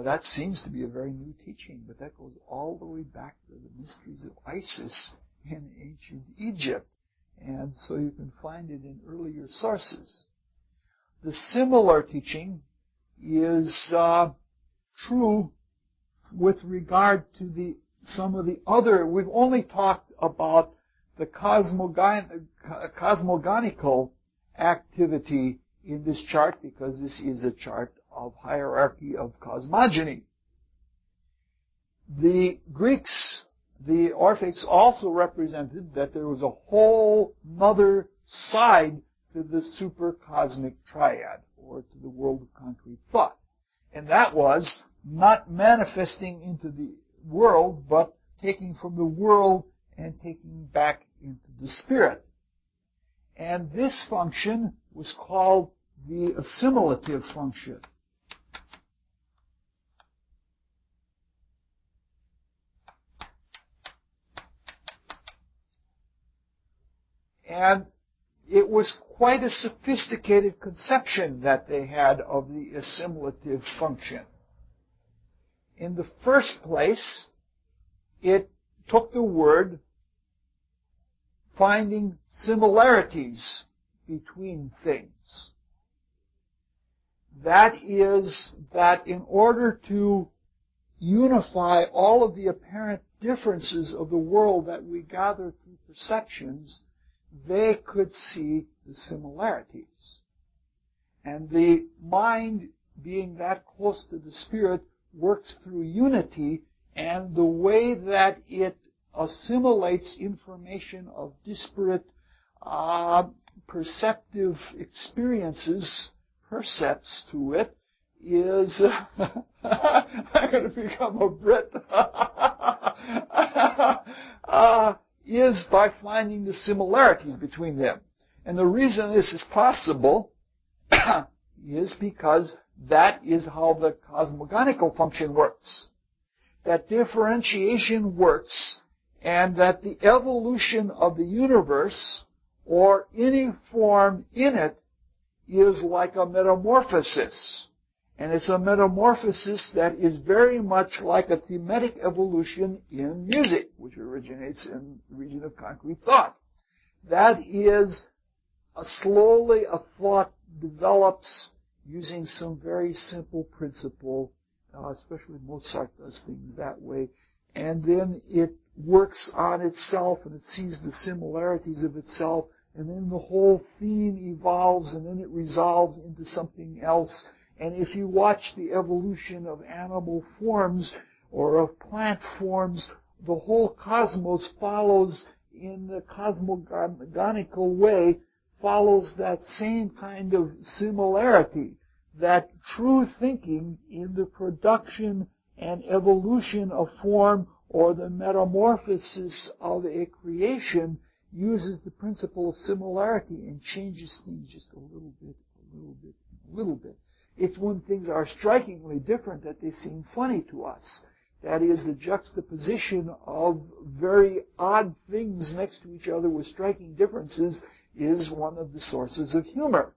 that seems to be a very new teaching, but that goes all the way back to the mysteries of Isis in ancient Egypt. And so you can find it in earlier sources. The similar teaching is true with regard to some of the other. We've only talked about the cosmogonical activity in this chart because this is a chart of hierarchy of cosmogony. The Greeks, the Orphics, also represented that there was a whole other side to the supercosmic triad, or to the world of concrete thought. And that was not manifesting into the world, but taking from the world and taking back into the spirit. And this function was called the assimilative function. And it was quite a sophisticated conception that they had of the assimilative function. In the first place, it took the word finding similarities between things. That is, that in order to unify all of the apparent differences of the world that we gather through perceptions, they could see the similarities. And the mind, being that close to the spirit, works through unity, and the way that it assimilates information of disparate perceptive experiences, percepts to it, is I'm going to become a Brit. Is by finding the similarities between them. And the reason this is possible is because that is how the cosmogonical function works. That differentiation works, and that the evolution of the universe, or any form in it, is like a metamorphosis. And it's a metamorphosis that is very much like a thematic evolution in music, which originates in the region of concrete thought. That is, slowly a thought develops using some very simple principle, especially Mozart does things that way, and then it works on itself and it sees the similarities of itself, and then the whole theme evolves, and then it resolves into something else. And if you watch the evolution of animal forms or of plant forms, the whole cosmos follows in the cosmogonical way, follows that same kind of similarity. That true thinking in the production and evolution of form, or the metamorphosis of a creation, uses the principle of similarity and changes things just a little bit, a little bit, a little bit. It's when things are strikingly different that they seem funny to us. That is, the juxtaposition of very odd things next to each other with striking differences is one of the sources of humor.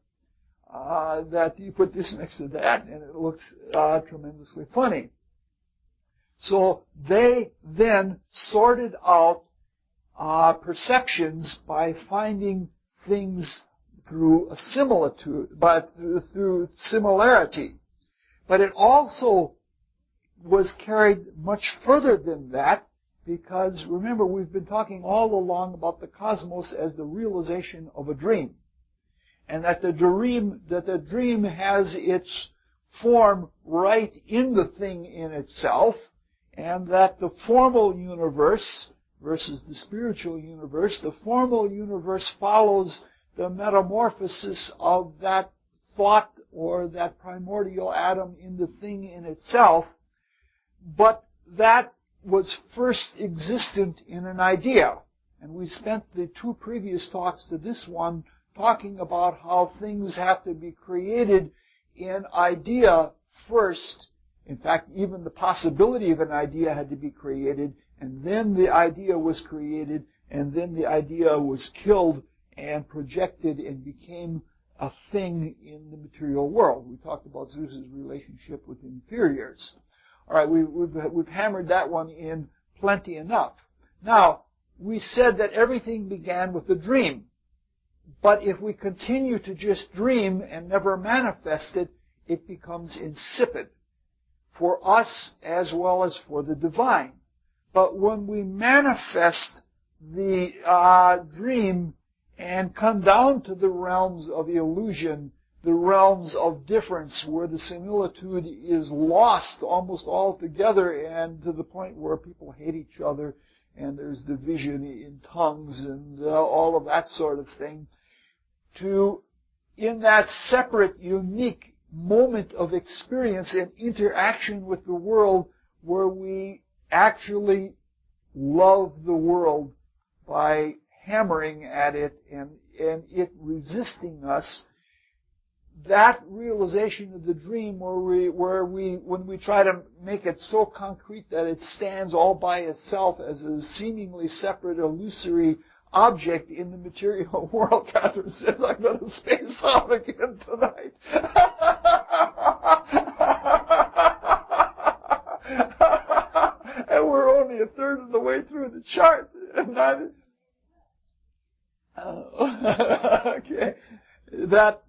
That you put this next to that and it looks tremendously funny. So they then sorted out perceptions by finding things through a similitude, but through similarity. But it also was carried much further than that Because remember, we've been talking all along about the cosmos as the realization of a dream. And that the dream has its form right in the thing in itself, and that the formal universe versus the spiritual universe, the formal universe follows the metamorphosis of that thought or that primordial atom in the thing in itself, but that was first existent in an idea. And we spent the two previous talks to this one talking about how things have to be created in idea first. In fact, even the possibility of an idea had to be created, and then the idea was created, and then the idea was killed and projected and became a thing in the material world. We talked about Zeus's relationship with inferiors. All right, we've hammered that one in plenty enough. Now, we said that everything began with a dream. But if we continue to just dream and never manifest it, it becomes insipid for us as well as for the divine. But when we manifest the dream and come down to the realms of illusion, the realms of difference, where the similitude is lost almost altogether, and to the point where people hate each other, and there's division in tongues and all of that sort of thing, in that separate, unique moment of experience and interaction with the world, where we actually love the world by hammering at it and it resisting us, that realization of the dream when we try to make it so concrete that it stands all by itself as a seemingly separate, illusory object in the material world. Catherine says, I'm going to space out again tonight. And we're only a third of the way through the chart. Okay. That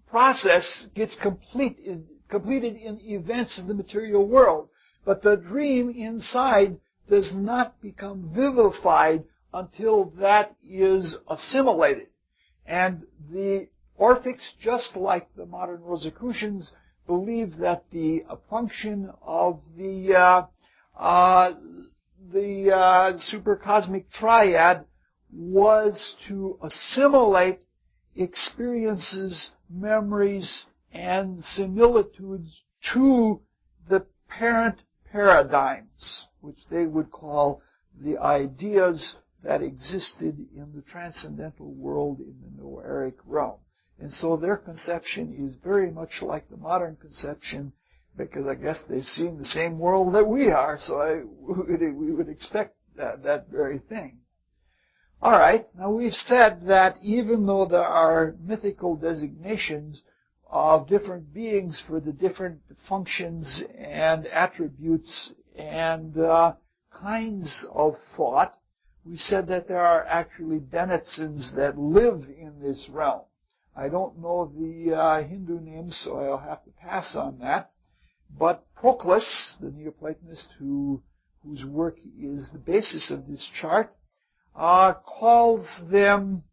process gets completed in events in the material world. But the dream inside does not become vivified until that is assimilated. And the Orphics, just like the modern Rosicrucians, believe that the function of the supercosmic triad was to assimilate experiences, memories, and similitudes to the parent paradigms, which they would call the ideas that existed in the transcendental world in the Noeric realm. And so their conception is very much like the modern conception, because I guess they've seen the same world that we are, so we would expect that very thing. All right, now we've said that even though there are mythical designations of different beings for the different functions and attributes and kinds of thought, we said that there are actually denizens that live in this realm. I don't know the Hindu names, so I'll have to pass on that. But Proclus, the Neoplatonist whose work is the basis of this chart, calls them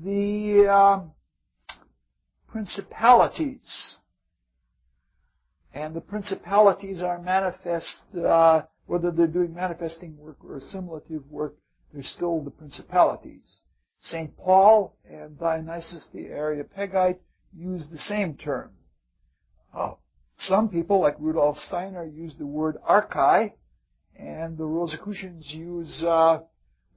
the principalities. And the principalities are manifest, whether they're doing manifesting work or assimilative work, they're still the principalities. St. Paul and Dionysius the Areopagite use the same term. Some people, like Rudolf Steiner, use the word archai, and the Rosicrucians use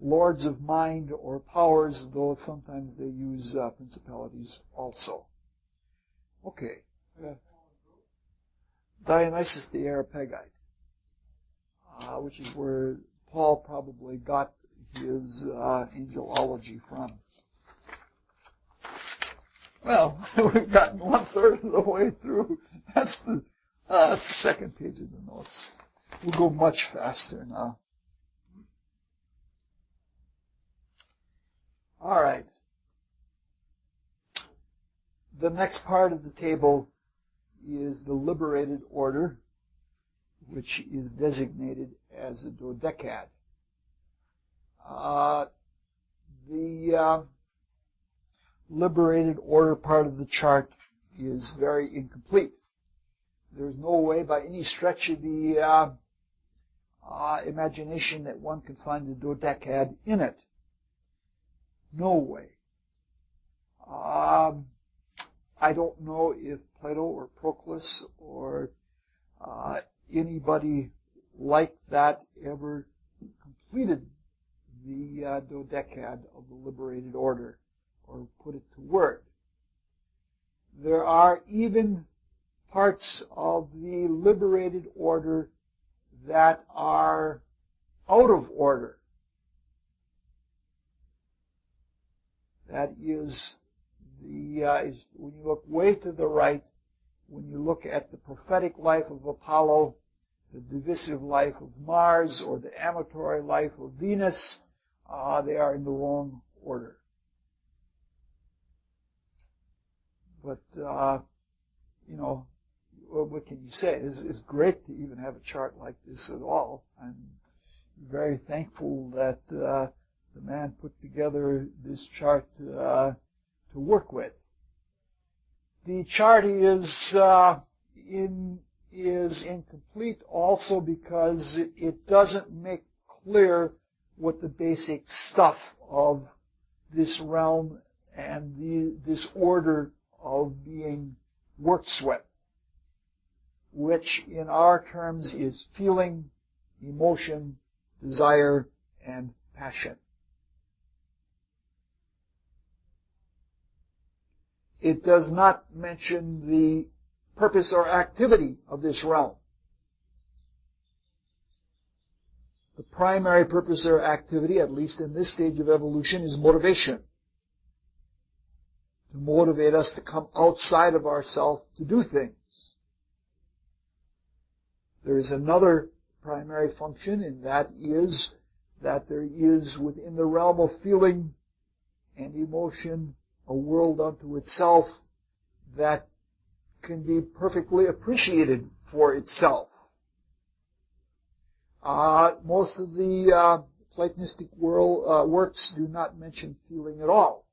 lords of mind or powers, though sometimes they use principalities also. Okay. Dionysius the Areopagite, which is where Paul probably got his angelology from. Well, we've gotten 1/3 of the way through. That's the second page of the notes. We'll go much faster now. All right. The next part of the table is the liberated order, which is designated as a dodecad. The liberated order part of the chart is very incomplete. There's no way by any stretch of the imagination that one can find the dodecad in it. No way. I don't know if Plato or Proclus or anybody like that ever completed the dodecad of the liberated order or put it to word. There are even parts of the liberated order that are out of order. That is when you look way to the right, when you look at the prophetic life of Apollo, the divisive life of Mars, or the amatory life of Venus, they are in the wrong order. But, what can you say? It's great to even have a chart like this at all. I'm very thankful that the man put together this chart to work with. The chart is incomplete also because it doesn't make clear what the basic stuff of this realm and this order of being works with, which in our terms is feeling, emotion, desire, and passion. It does not mention the purpose or activity of this realm. The primary purpose or activity, at least in this stage of evolution, is motivation. To motivate us to come outside of ourselves to do things. There is another primary function, and that is that there is within the realm of feeling and emotion a world unto itself that can be perfectly appreciated for itself. Most of the Platonistic works do not mention feeling at all.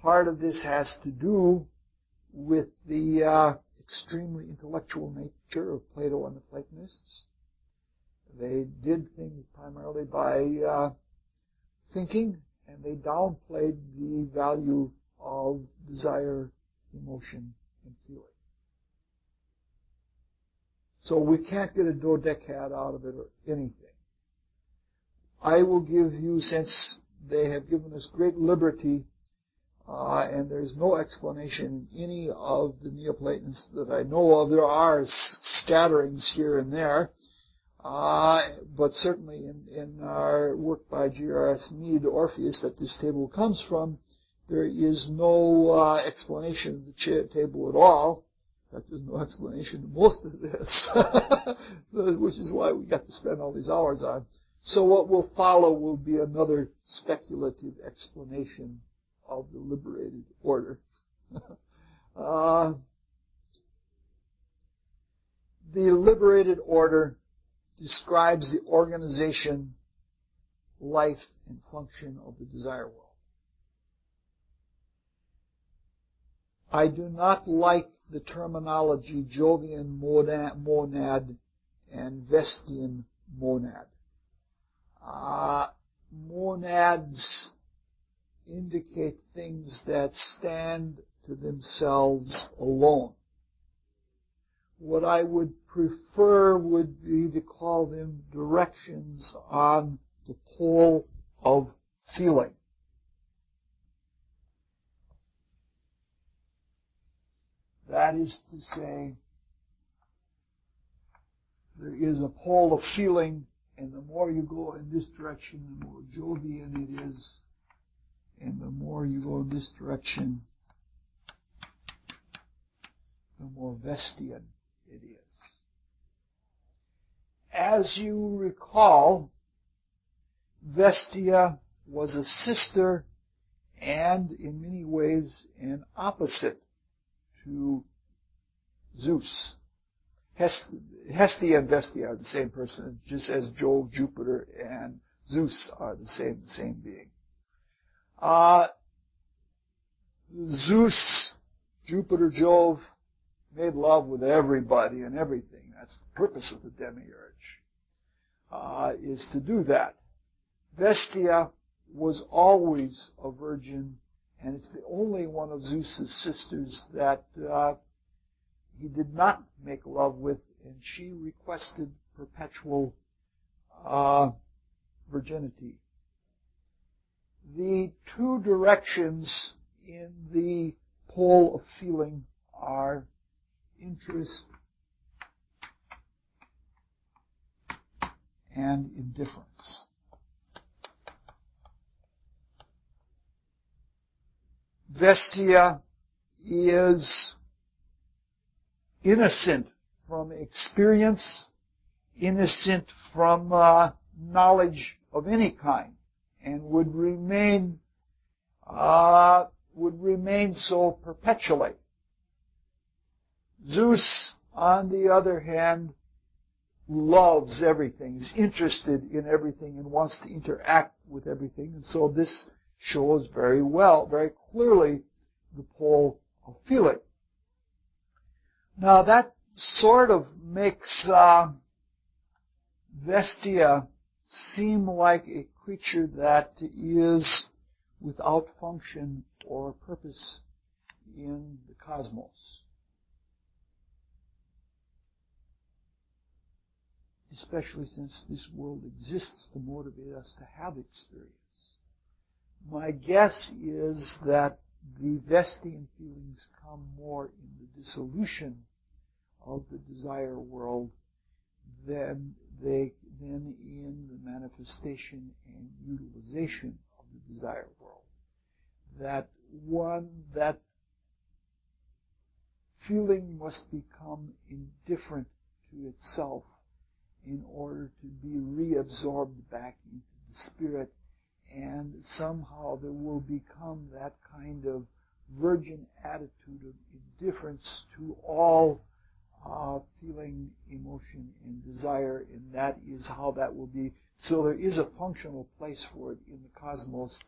Part of this has to do with the extremely intellectual nature of Plato and the Platonists. They did things primarily by thinking, and they downplayed the value of desire, emotion, and feeling. So we can't get a dodecad out of it or anything. I will give you, since they have given us great liberty, and there's no explanation in any of the Neoplatonists that I know of. There are scatterings here and there, but certainly in our work by G.R.S. Mead, Orpheus, that this table comes from, there is no explanation of the table at all. In fact, there's no explanation of most of this, which is why we got to spend all these hours on. So what will follow will be another speculative explanation of the liberated order. The liberated order describes the organization, life, and function of the desire world. I do not like the terminology Jovian monad and Vestian monad. Monads indicate things that stand to themselves alone. What I would prefer would be to call them directions on the pole of feeling. That is to say, there is a pole of feeling, and the more you go in this direction, the more Jovian it is, and the more you go in this direction, the more Vestian it is. As you recall, Vestia was a sister and, in many ways, an opposite to Zeus. Hestia and Vestia are the same person, just as Jove, Jupiter, and Zeus are the same being. Zeus, Jupiter, Jove made love with everybody and everything. That's the purpose of the demiurge, is to do that. Vestia was always a virgin, and it's the only one of Zeus's sisters that he did not make love with, and she requested perpetual virginity. The two directions in the pole of feeling are interest and indifference. Vestia is innocent from experience, innocent from knowledge of any kind, and would remain so perpetually. Zeus, on the other hand, loves everything, is interested in everything, and wants to interact with everything. And so this shows very clearly, the pole of feeling. Now that sort of makes Vestia seem like a creature that is without function or purpose in the cosmos. Especially since this world exists to motivate us to have experience. My guess is that the Vestian feelings come more in the dissolution of the desire world than in the manifestation and utilization of the desire world. That feeling must become indifferent to itself in order to be reabsorbed back into the spirit, and somehow there will become that kind of virgin attitude of indifference to all feeling, emotion, and desire, and that is how that will be. So there is a functional place for it in the cosmos,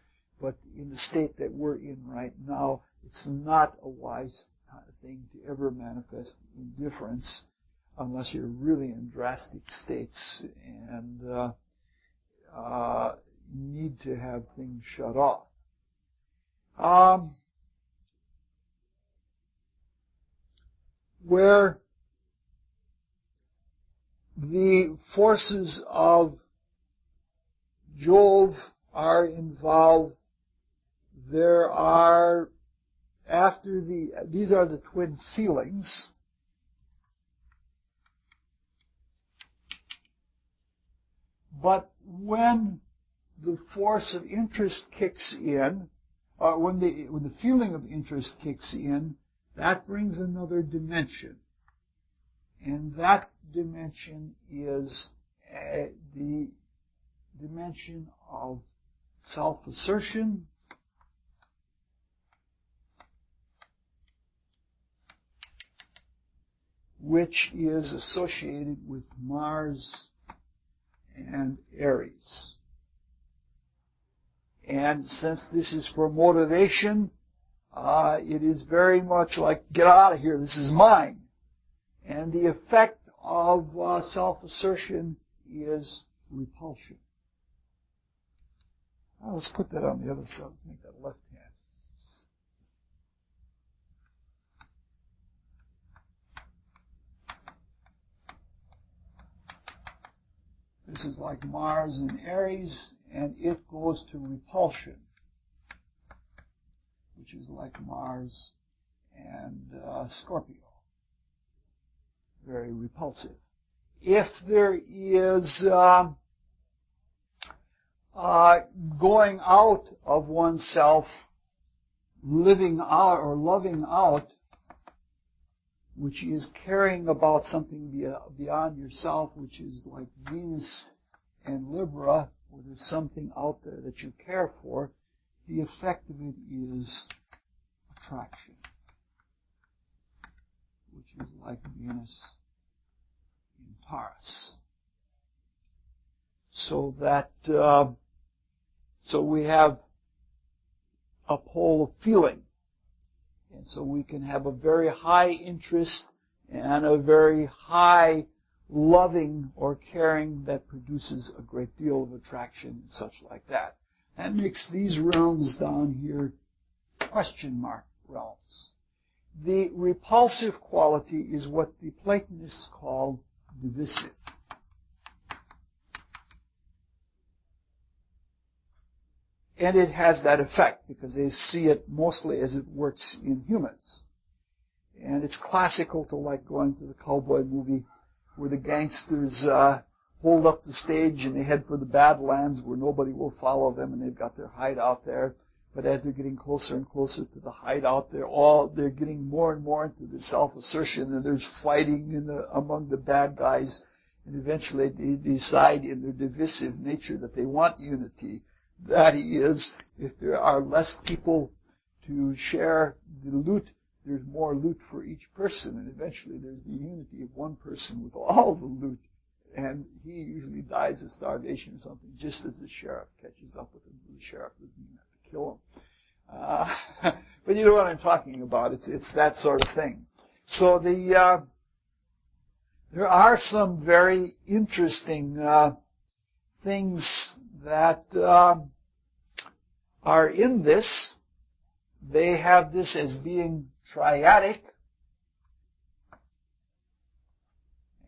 but in the state that we're in right now, it's not a wise thing to ever manifest indifference unless you're really in drastic states and need to have things shut off. Where the forces of Jove are involved, there are, these are the twin feelings. But when the force of interest kicks in, when the feeling of interest kicks in, that brings another dimension. And that dimension is the dimension of self-assertion, which is associated with Mars and Aries. And since this is for motivation, it is very much like, get out of here, this is mine. And the effect of self-assertion is repulsion. Well, let's put that on the other side. Let's make that left hand. This is like Mars and Aries, and it goes to repulsion, which is like Mars and Scorpio. Very repulsive. If there is going out of oneself, living out or loving out, which is caring about something beyond yourself, which is like Venus and Libra, where there's something out there that you care for, the effect of it is attraction, which is like Venus in Taurus. So that, so we have a pole of feeling. And so we can have a very high interest and a very high loving or caring that produces a great deal of attraction and such like that. That makes these realms down here question mark realms. The repulsive quality is what the Platonists called divisive. And it has that effect because they see it mostly as it works in humans. And it's classical to like going to the cowboy movie where the gangsters hold up the stage and they head for the Badlands where nobody will follow them and they've got their hideout there. But as they're getting closer and closer to the hideout, they're getting more and more into the self-assertion, and there's fighting among the bad guys. And eventually they decide in their divisive nature that they want unity. That is, if there are less people to share the loot, there's more loot for each person, and eventually there's the unity of one person with all the loot, and he usually dies of starvation or something, just as the sheriff catches up with him, so the sheriff doesn't even have to kill him. But you know what I'm talking about. It's that sort of thing. So there are some very interesting things that are in this. They have this as being triadic.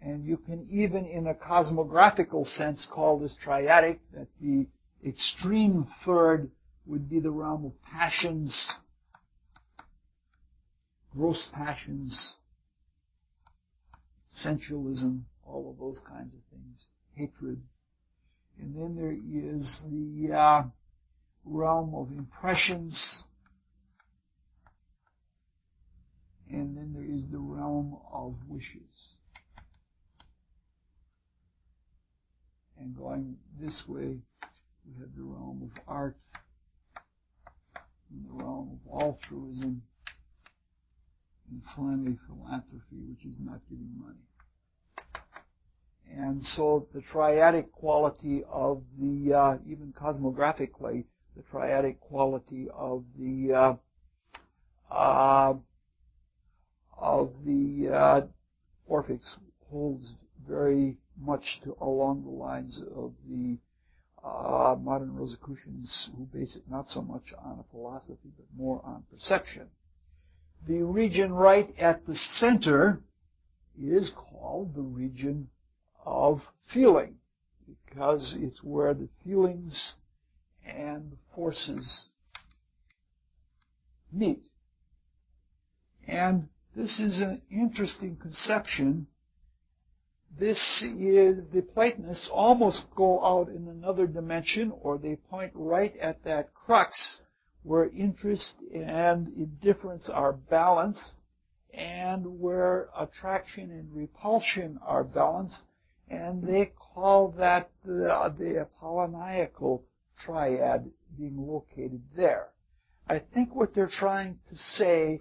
And you can even, in a cosmographical sense, call this triadic, that the extreme third would be the realm of passions, gross passions, sensualism, all of those kinds of things, hatred. And then there is the realm of impressions, and then there is the realm of wishes. And going this way, we have the realm of art, and the realm of altruism, and finally philanthropy, which is not giving money. And so the triadic quality of the, even cosmographically, the triadic quality of the Orphics holds very much along the lines of the modern Rosicrucians, who base it not so much on a philosophy but more on perception. The region right at the center is called the region of feeling, because it's where the feelings and the forces meet. And this is an interesting conception. This is, the Platonists almost go out in another dimension, or they point right at that crux where interest and indifference are balanced, and where attraction and repulsion are balanced, and they call that the Apolloniacal triad being located there. I think what they're trying to say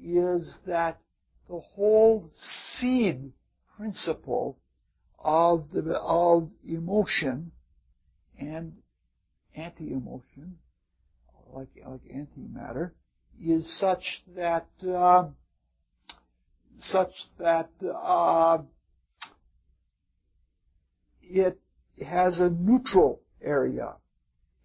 is that the whole seed principle of emotion and anti-emotion, like antimatter, is such that it has a neutral area.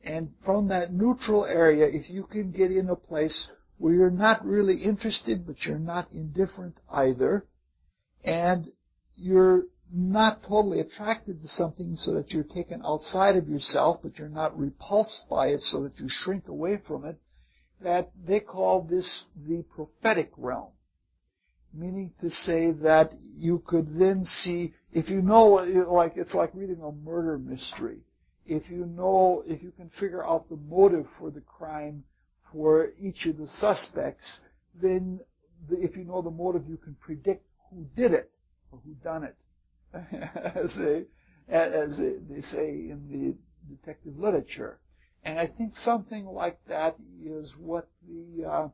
And from that neutral area, if you can get in a place where you're not really interested, but you're not indifferent either, and you're not totally attracted to something so that you're taken outside of yourself, but you're not repulsed by it so that you shrink away from it, that they call this the prophetic realm. Meaning to say that you could then see, if you know, like it's like reading a murder mystery. If you can figure out the motive for the crime for each of the suspects, then if you know the motive, you can predict who did it or who done it, as they say in the detective literature. And I think something like that is what the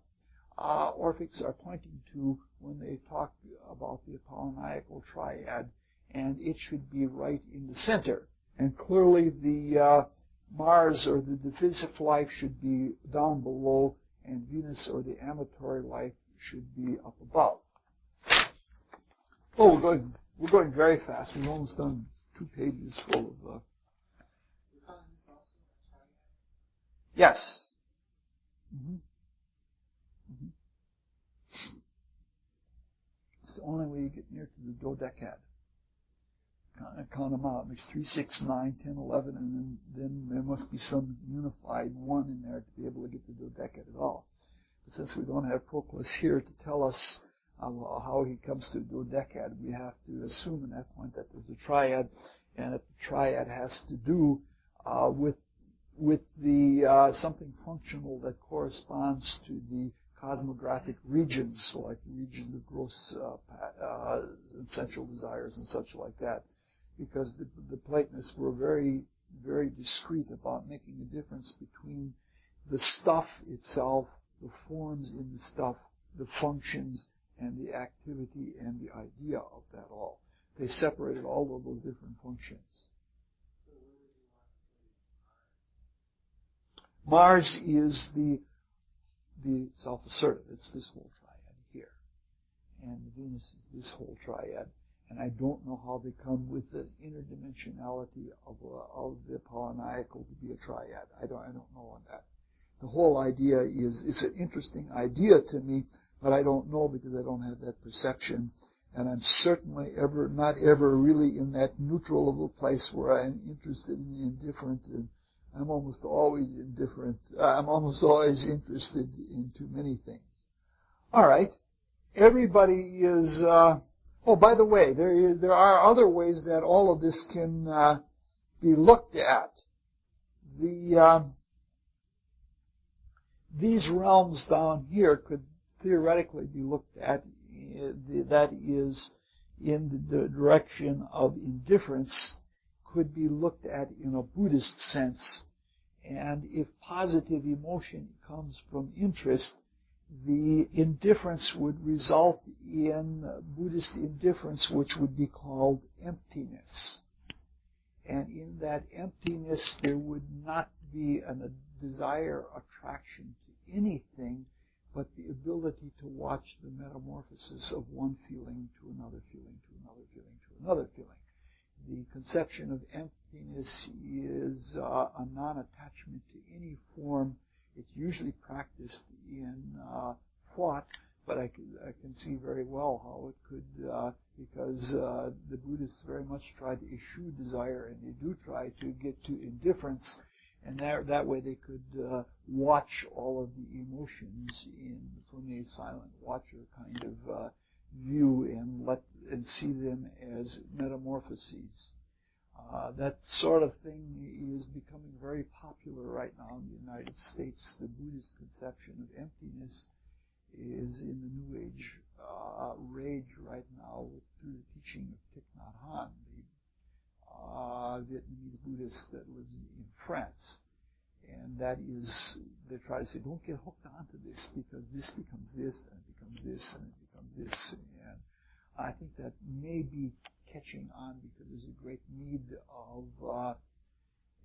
Orphics are pointing to when they talk about the Apolloniacal triad. and it should be right in the center. And clearly the Mars or the divisive life should be down below, and Venus or the amatory life should be up above. Oh, we're going very fast. We've almost done 2 pages full of. Yes. Mm-hmm. Mm-hmm. It's the only way you get near to the dodecad. Count them out. It's 3, 6, 9, 10, 11, and then there must be some unified one in there to be able to get the dodecad at all. But since we don't have Proclus here to tell us how he comes to dodecad, we have to assume at that point that there's a triad, and that the triad has to do with the something functional that corresponds to the cosmographic regions, so like the regions of gross and sensual desires and such like that, because the Platonists were very, very discreet about making a difference between the stuff itself, the forms in the stuff, the functions, and the activity and the idea of that all. They separated all of those different functions. Mars is the self-assertive. It's this whole triad here. And Venus is this whole triad. And I don't know how they come with the interdimensionality of the Apolloniacal to be a triad. I don't know on that. The whole idea it's an interesting idea to me, but I don't know because I don't have that perception. And I'm certainly not ever really in that neutral of a place where I'm interested in the indifferent. And I'm almost always indifferent. I'm almost always interested in too many things. All right. Everybody is, by the way, there are other ways that all of this can be looked at. These realms down here could theoretically be looked at, that is, in the direction of indifference, could be looked at in a Buddhist sense. And if positive emotion comes from interest, the indifference would result in Buddhist indifference, which would be called emptiness. And in that emptiness, there would not be a desire, attraction to anything, but the ability to watch the metamorphosis of one feeling to another feeling, to another feeling, to another feeling. The conception of emptiness is a non-attachment to any form. It's usually practiced in thought, but I can see very well how it could, because the Buddhists very much try to eschew desire, and they do try to get to indifference, and that way they could watch all of the emotions from a silent watcher kind of view and see them as metamorphoses. That sort of thing is becoming very popular right now in the United States. The Buddhist conception of emptiness is in the New Age rage right now through the teaching of Thich Nhat Hanh, the Vietnamese Buddhist that lives in France. And that is, they try to say, don't get hooked onto this, because this becomes this, and it becomes this, and it becomes this. And I think that may be catching on because there's a great need of,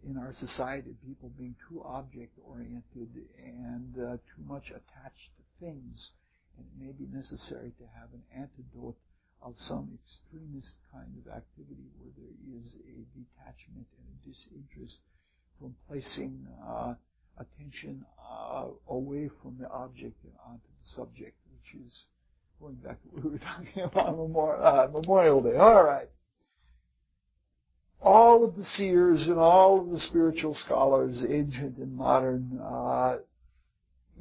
in our society, people being too object-oriented and too much attached to things. And it may be necessary to have an antidote of some extremist kind of activity where there is a detachment and a disinterest from placing attention away from the object and onto the subject, which is going back to what we were talking about on Memorial Day. All right. All of the seers and all of the spiritual scholars, ancient and modern,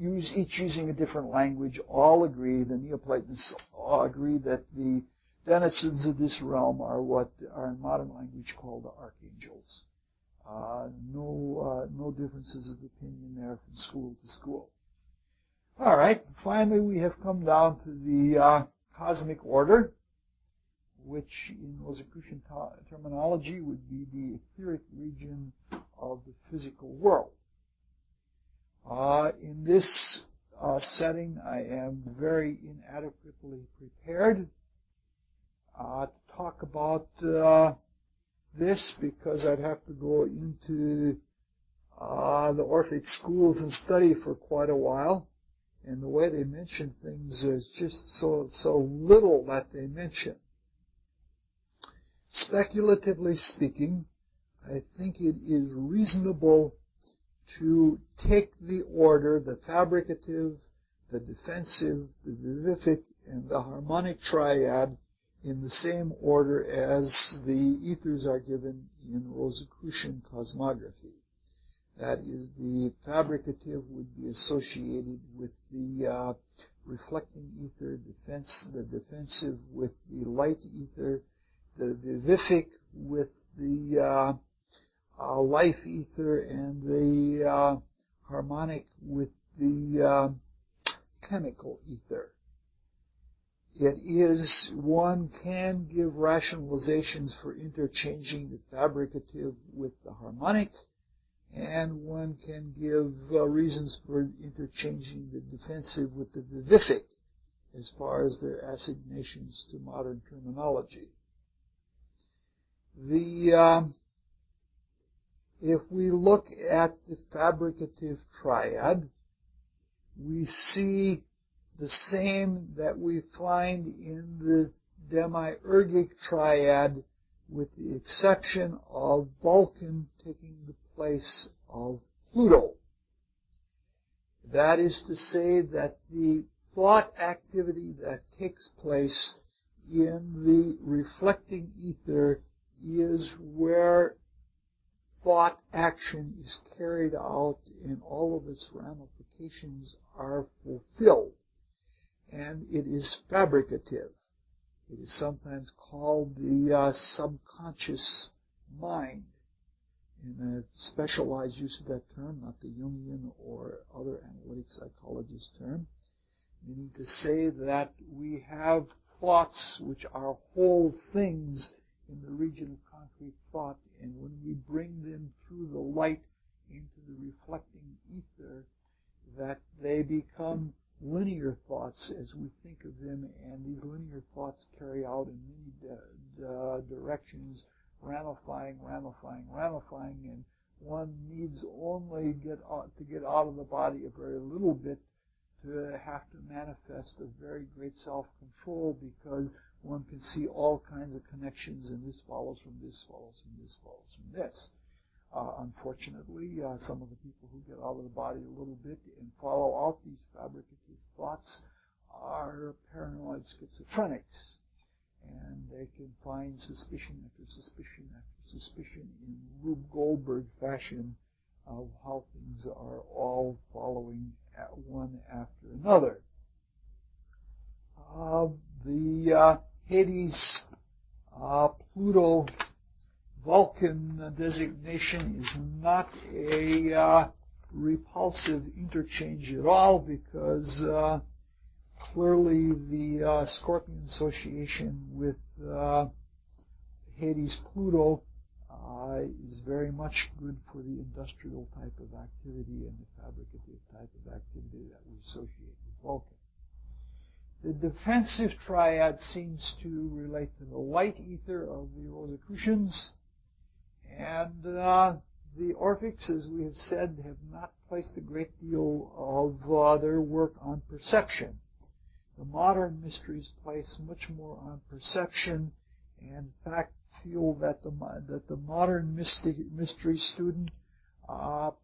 each using a different language, all agree, the Neoplatonists all agree that the denizens of this realm are what are in modern language called the archangels. No differences of opinion there from school to school. All right. Finally, we have come down to the cosmic order, which in Rosicrucian terminology would be the etheric region of the physical world. In this setting, I am very inadequately prepared. to talk about this because I'd have to go into the Orphic schools and study for quite a while. And the way they mention things is just so little that they mention. Speculatively speaking, I think it is reasonable to take the order, the fabricative, the defensive, the vivific, and the harmonic triad in the same order as the ethers are given in Rosicrucian cosmography. That is, the fabricative would be associated with the reflecting ether, the defensive with the light ether, the vivific with the life ether, and the harmonic with the chemical ether. It is, one can give rationalizations for interchanging the fabricative with the harmonic, and one can give reasons for interchanging the defensive with the vivific as far as their assignations to modern terminology. If we look at the fabricative triad, we see the same that we find in the demiurgic triad, with the exception of Vulcan taking the place of Pluto. That is to say that the thought activity that takes place in the reflecting ether is where thought action is carried out and all of its ramifications are fulfilled. And it is fabricative. It is sometimes called the subconscious mind, in a specialized use of that term, not the Jungian or other analytic psychologist term, meaning to say that we have thoughts which are whole things in the region of concrete thought, and when we bring them through the light into the reflecting ether, that they become linear thoughts as we think of them, and these linear thoughts carry out in many directions, ramifying, and one needs only to get out of the body a very little bit to have to manifest a very great self-control, because one can see all kinds of connections, and this follows from this, follows from this, follows from this. Unfortunately, some of the people who get out of the body a little bit and follow out these fabricative thoughts are paranoid schizophrenics, and they can find suspicion after suspicion after suspicion in Rube Goldberg fashion of how things are all following one after another. The Hades, Pluto, Vulcan designation is not a repulsive interchange at all, because clearly the Scorpion association with Hades Pluto is very much good for the industrial type of activity and the fabricative type of activity that we associate with Vulcan. The defensive triad seems to relate to the light ether of the Rosicrucians, and the Orphics, as we have said, have not placed a great deal of their work on perception. The modern mysteries place much more on perception, and in fact feel that the modern mystery student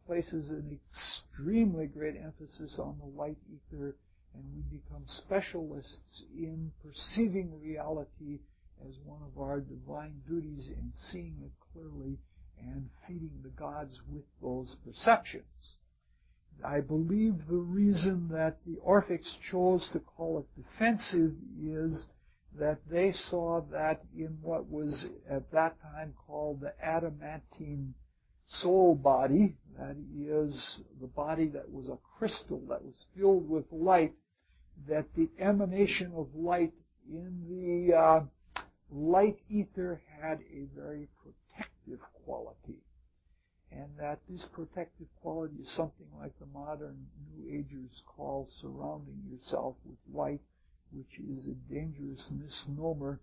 places an extremely great emphasis on the light ether, and we become specialists in perceiving reality as one of our divine duties and seeing it clearly and feeding the gods with those perceptions. I believe the reason that the Orphics chose to call it defensive is that they saw that in what was at that time called the adamantine soul body, that is, the body that was a crystal that was filled with light, that the emanation of light in the light ether had a very protective quality, and that this protective quality is something like the modern New Agers call surrounding yourself with light, which is a dangerous misnomer,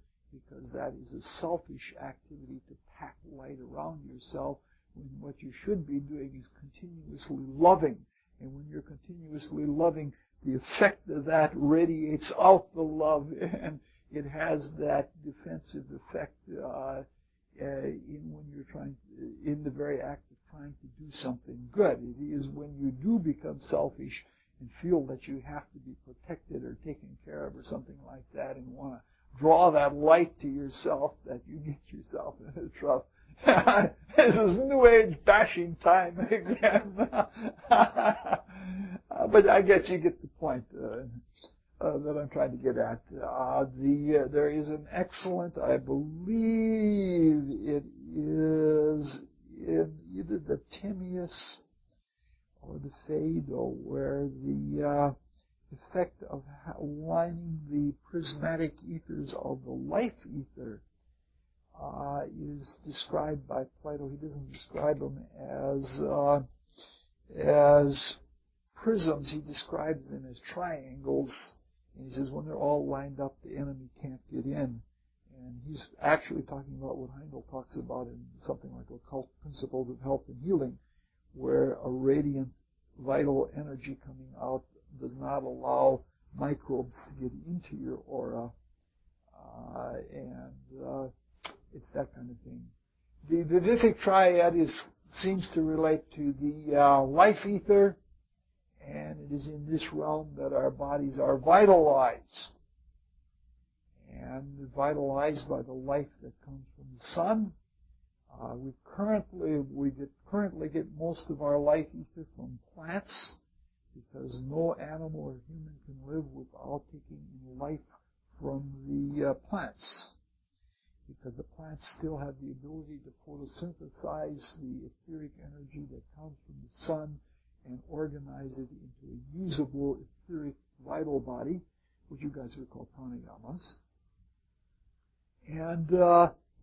because that is a selfish activity to pack light around yourself, when what you should be doing is continuously loving. And when you're continuously loving, the effect of that radiates out the love, and it has that defensive effect when you're in the very act of trying to do something good. It is when you do become selfish and feel that you have to be protected or taken care of or something like that, and want to draw that light to yourself, that you get yourself into trouble. This is New Age bashing time again. But I guess you get the point that I'm trying to get at. There is an excellent, I believe it is in either the Timaeus or the Phaedo, where the effect of aligning the prismatic ethers of the life ether is described by Plato. He doesn't describe them as prisms. He describes them as triangles. And he says when they're all lined up, the enemy can't get in. And he's actually talking about what Heindel talks about in something like Occult Principles of Health and Healing, where a radiant vital energy coming out does not allow microbes to get into your aura. It's that kind of thing. The vivific triad seems to relate to the life ether, and it is in this realm that our bodies are vitalized. And vitalized by the life that comes from the sun. We currently get most of our life ether from plants, because no animal or human can live without taking in life from the plants. Because the plants still have the ability to photosynthesize the etheric energy that comes from the sun and organize it into a usable etheric vital body, which you guys would call pranayamas. And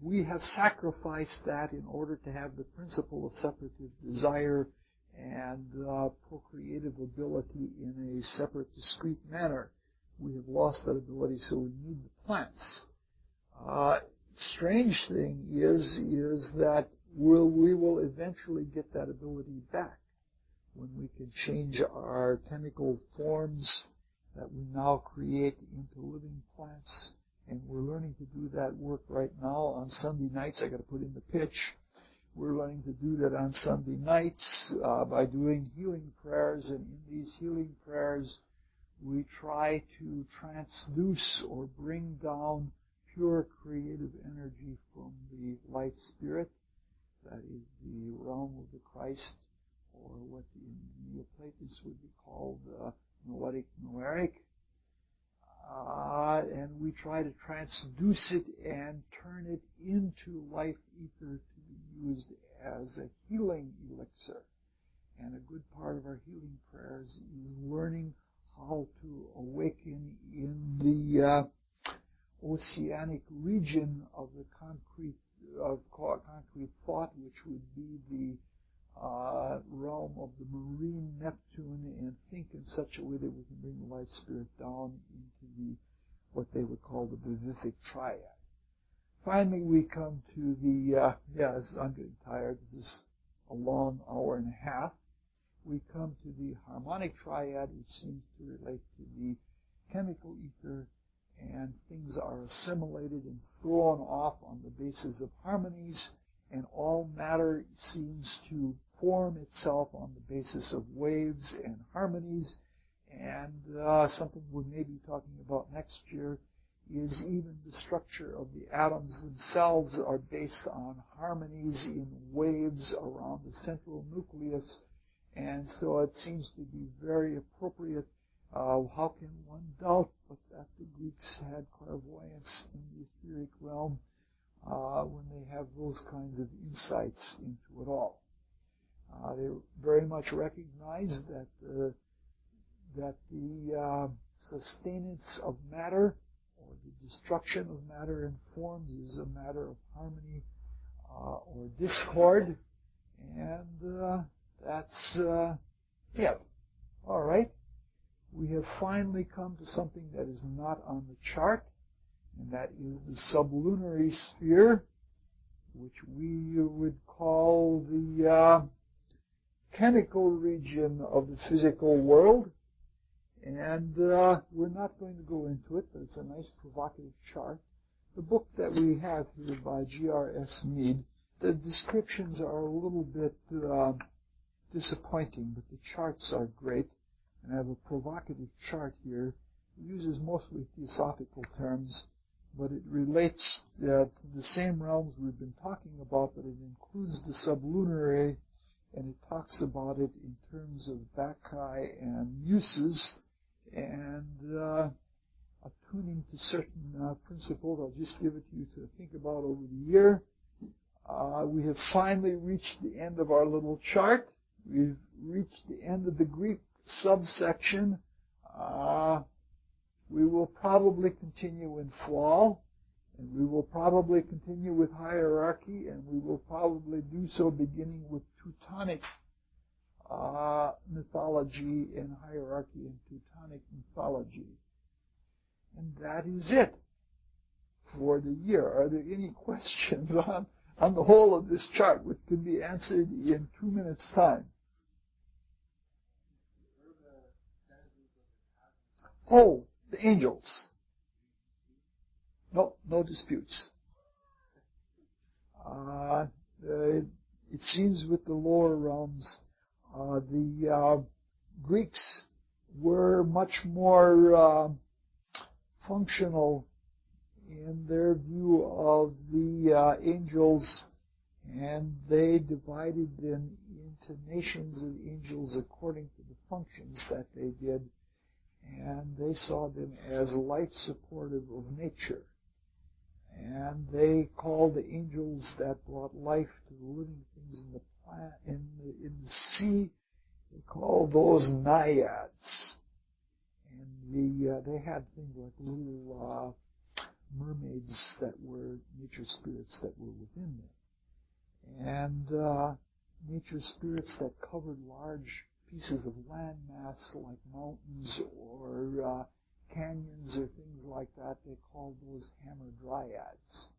we have sacrificed that in order to have the principle of separative desire and procreative ability in a separate, discrete manner. We have lost that ability, so we need the plants. Strange thing is that we will eventually get that ability back when we can change our chemical forms that we now create into living plants. And we're learning to do that work right now on Sunday nights. I got to put in the pitch. We're learning to do that on Sunday nights by doing healing prayers. And in these healing prayers, we try to transduce or bring down pure creative energy from the life spirit. That is the realm of the Christ, or what the Neoplatonists would be called noetic noeric. And we try to transduce it and turn it into life ether to be used as a healing elixir. And a good part of our healing prayers is learning how to awaken in the oceanic region of the concrete thought, which would be the realm of the marine Neptune, and think in such a way that we can bring the light spirit down into what they would call the vivific triad. Finally, we come to I'm getting tired. This is a long hour and a half. We come to the harmonic triad, which seems to relate to the chemical ether, and things are assimilated and thrown off on the basis of harmonies, and all matter seems to form itself on the basis of waves and harmonies. And something we may be talking about next year is even the structure of the atoms themselves are based on harmonies in waves around the central nucleus. And so it seems to be very appropriate. How can one doubt but that the Greeks had clairvoyance in the etheric realm when they have those kinds of insights into it all? They very much recognize that the sustenance of matter or the destruction of matter and forms is a matter of harmony or discord, and that's it. All right. We have finally come to something that is not on the chart, and that is the sublunary sphere, which we would call the chemical region of the physical world. And we're not going to go into it, but it's a nice provocative chart. The book that we have here by G.R.S. Mead, the descriptions are a little bit disappointing, but the charts are great. And I have a provocative chart here. It uses mostly theosophical terms, but it relates to the same realms we've been talking about, but it includes the sublunary, and it talks about it in terms of Bacchae and Muses, and attuning to certain principles. I'll just give it to you to think about over the year. We have finally reached the end of our little chart. We've reached the end of the Greek subsection. We will probably continue in fall, and we will probably continue with hierarchy, and we will probably do so beginning with Teutonic mythology and hierarchy and Teutonic mythology. And that is it for the year. Are there any questions on the whole of this chart, which can be answered in 2 minutes' time? Oh, the angels. No disputes. It seems with the lower realms, the Greeks were much more functional in their view of the angels, and they divided them into nations of angels according to the functions that they did, and they saw them as life supportive of nature. And they called the angels that brought life to the living things in the plant, in the sea, they called those naiads. And they had things like little mermaids that were nature spirits that were within them. And nature spirits that covered large pieces of land mass like mountains or canyons or things like that, they called those hamadryads.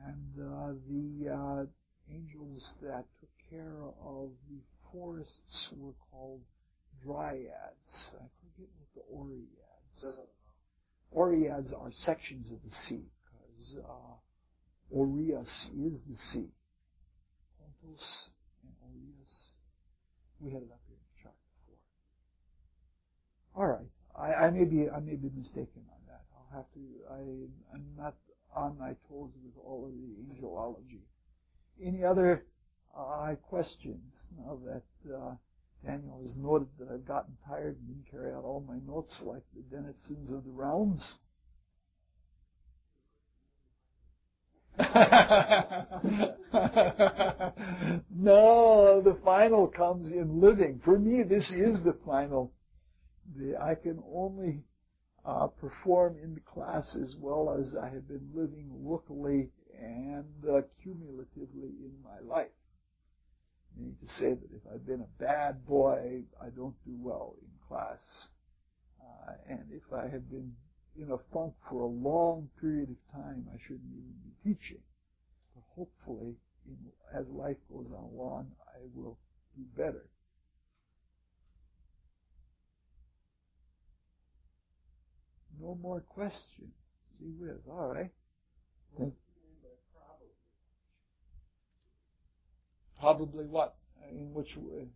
And the angels that took care of the forests were called dryads. I forget what the oreads. Oreads are sections of the sea, because Oreus is the sea. Pontus and Oreus. We had it up here in the chart before. All right. I may be mistaken on that. I'll have to. I'm not on my toes with all of the angelology. Any other questions? Now that Daniel has noted that I've gotten tired and didn't carry out all my notes like the denizens of the realms. No, the final comes in living. For me, this is the final. I can only perform in the class as well as I have been living locally and cumulatively in my life. I need to say that if I've been a bad boy, I don't do well in class. And if I have been in a funk for a long period of time, I shouldn't even be teaching. But hopefully, as life goes on, I will do better. No more questions. Gee whiz. All right. Probably what? In which way?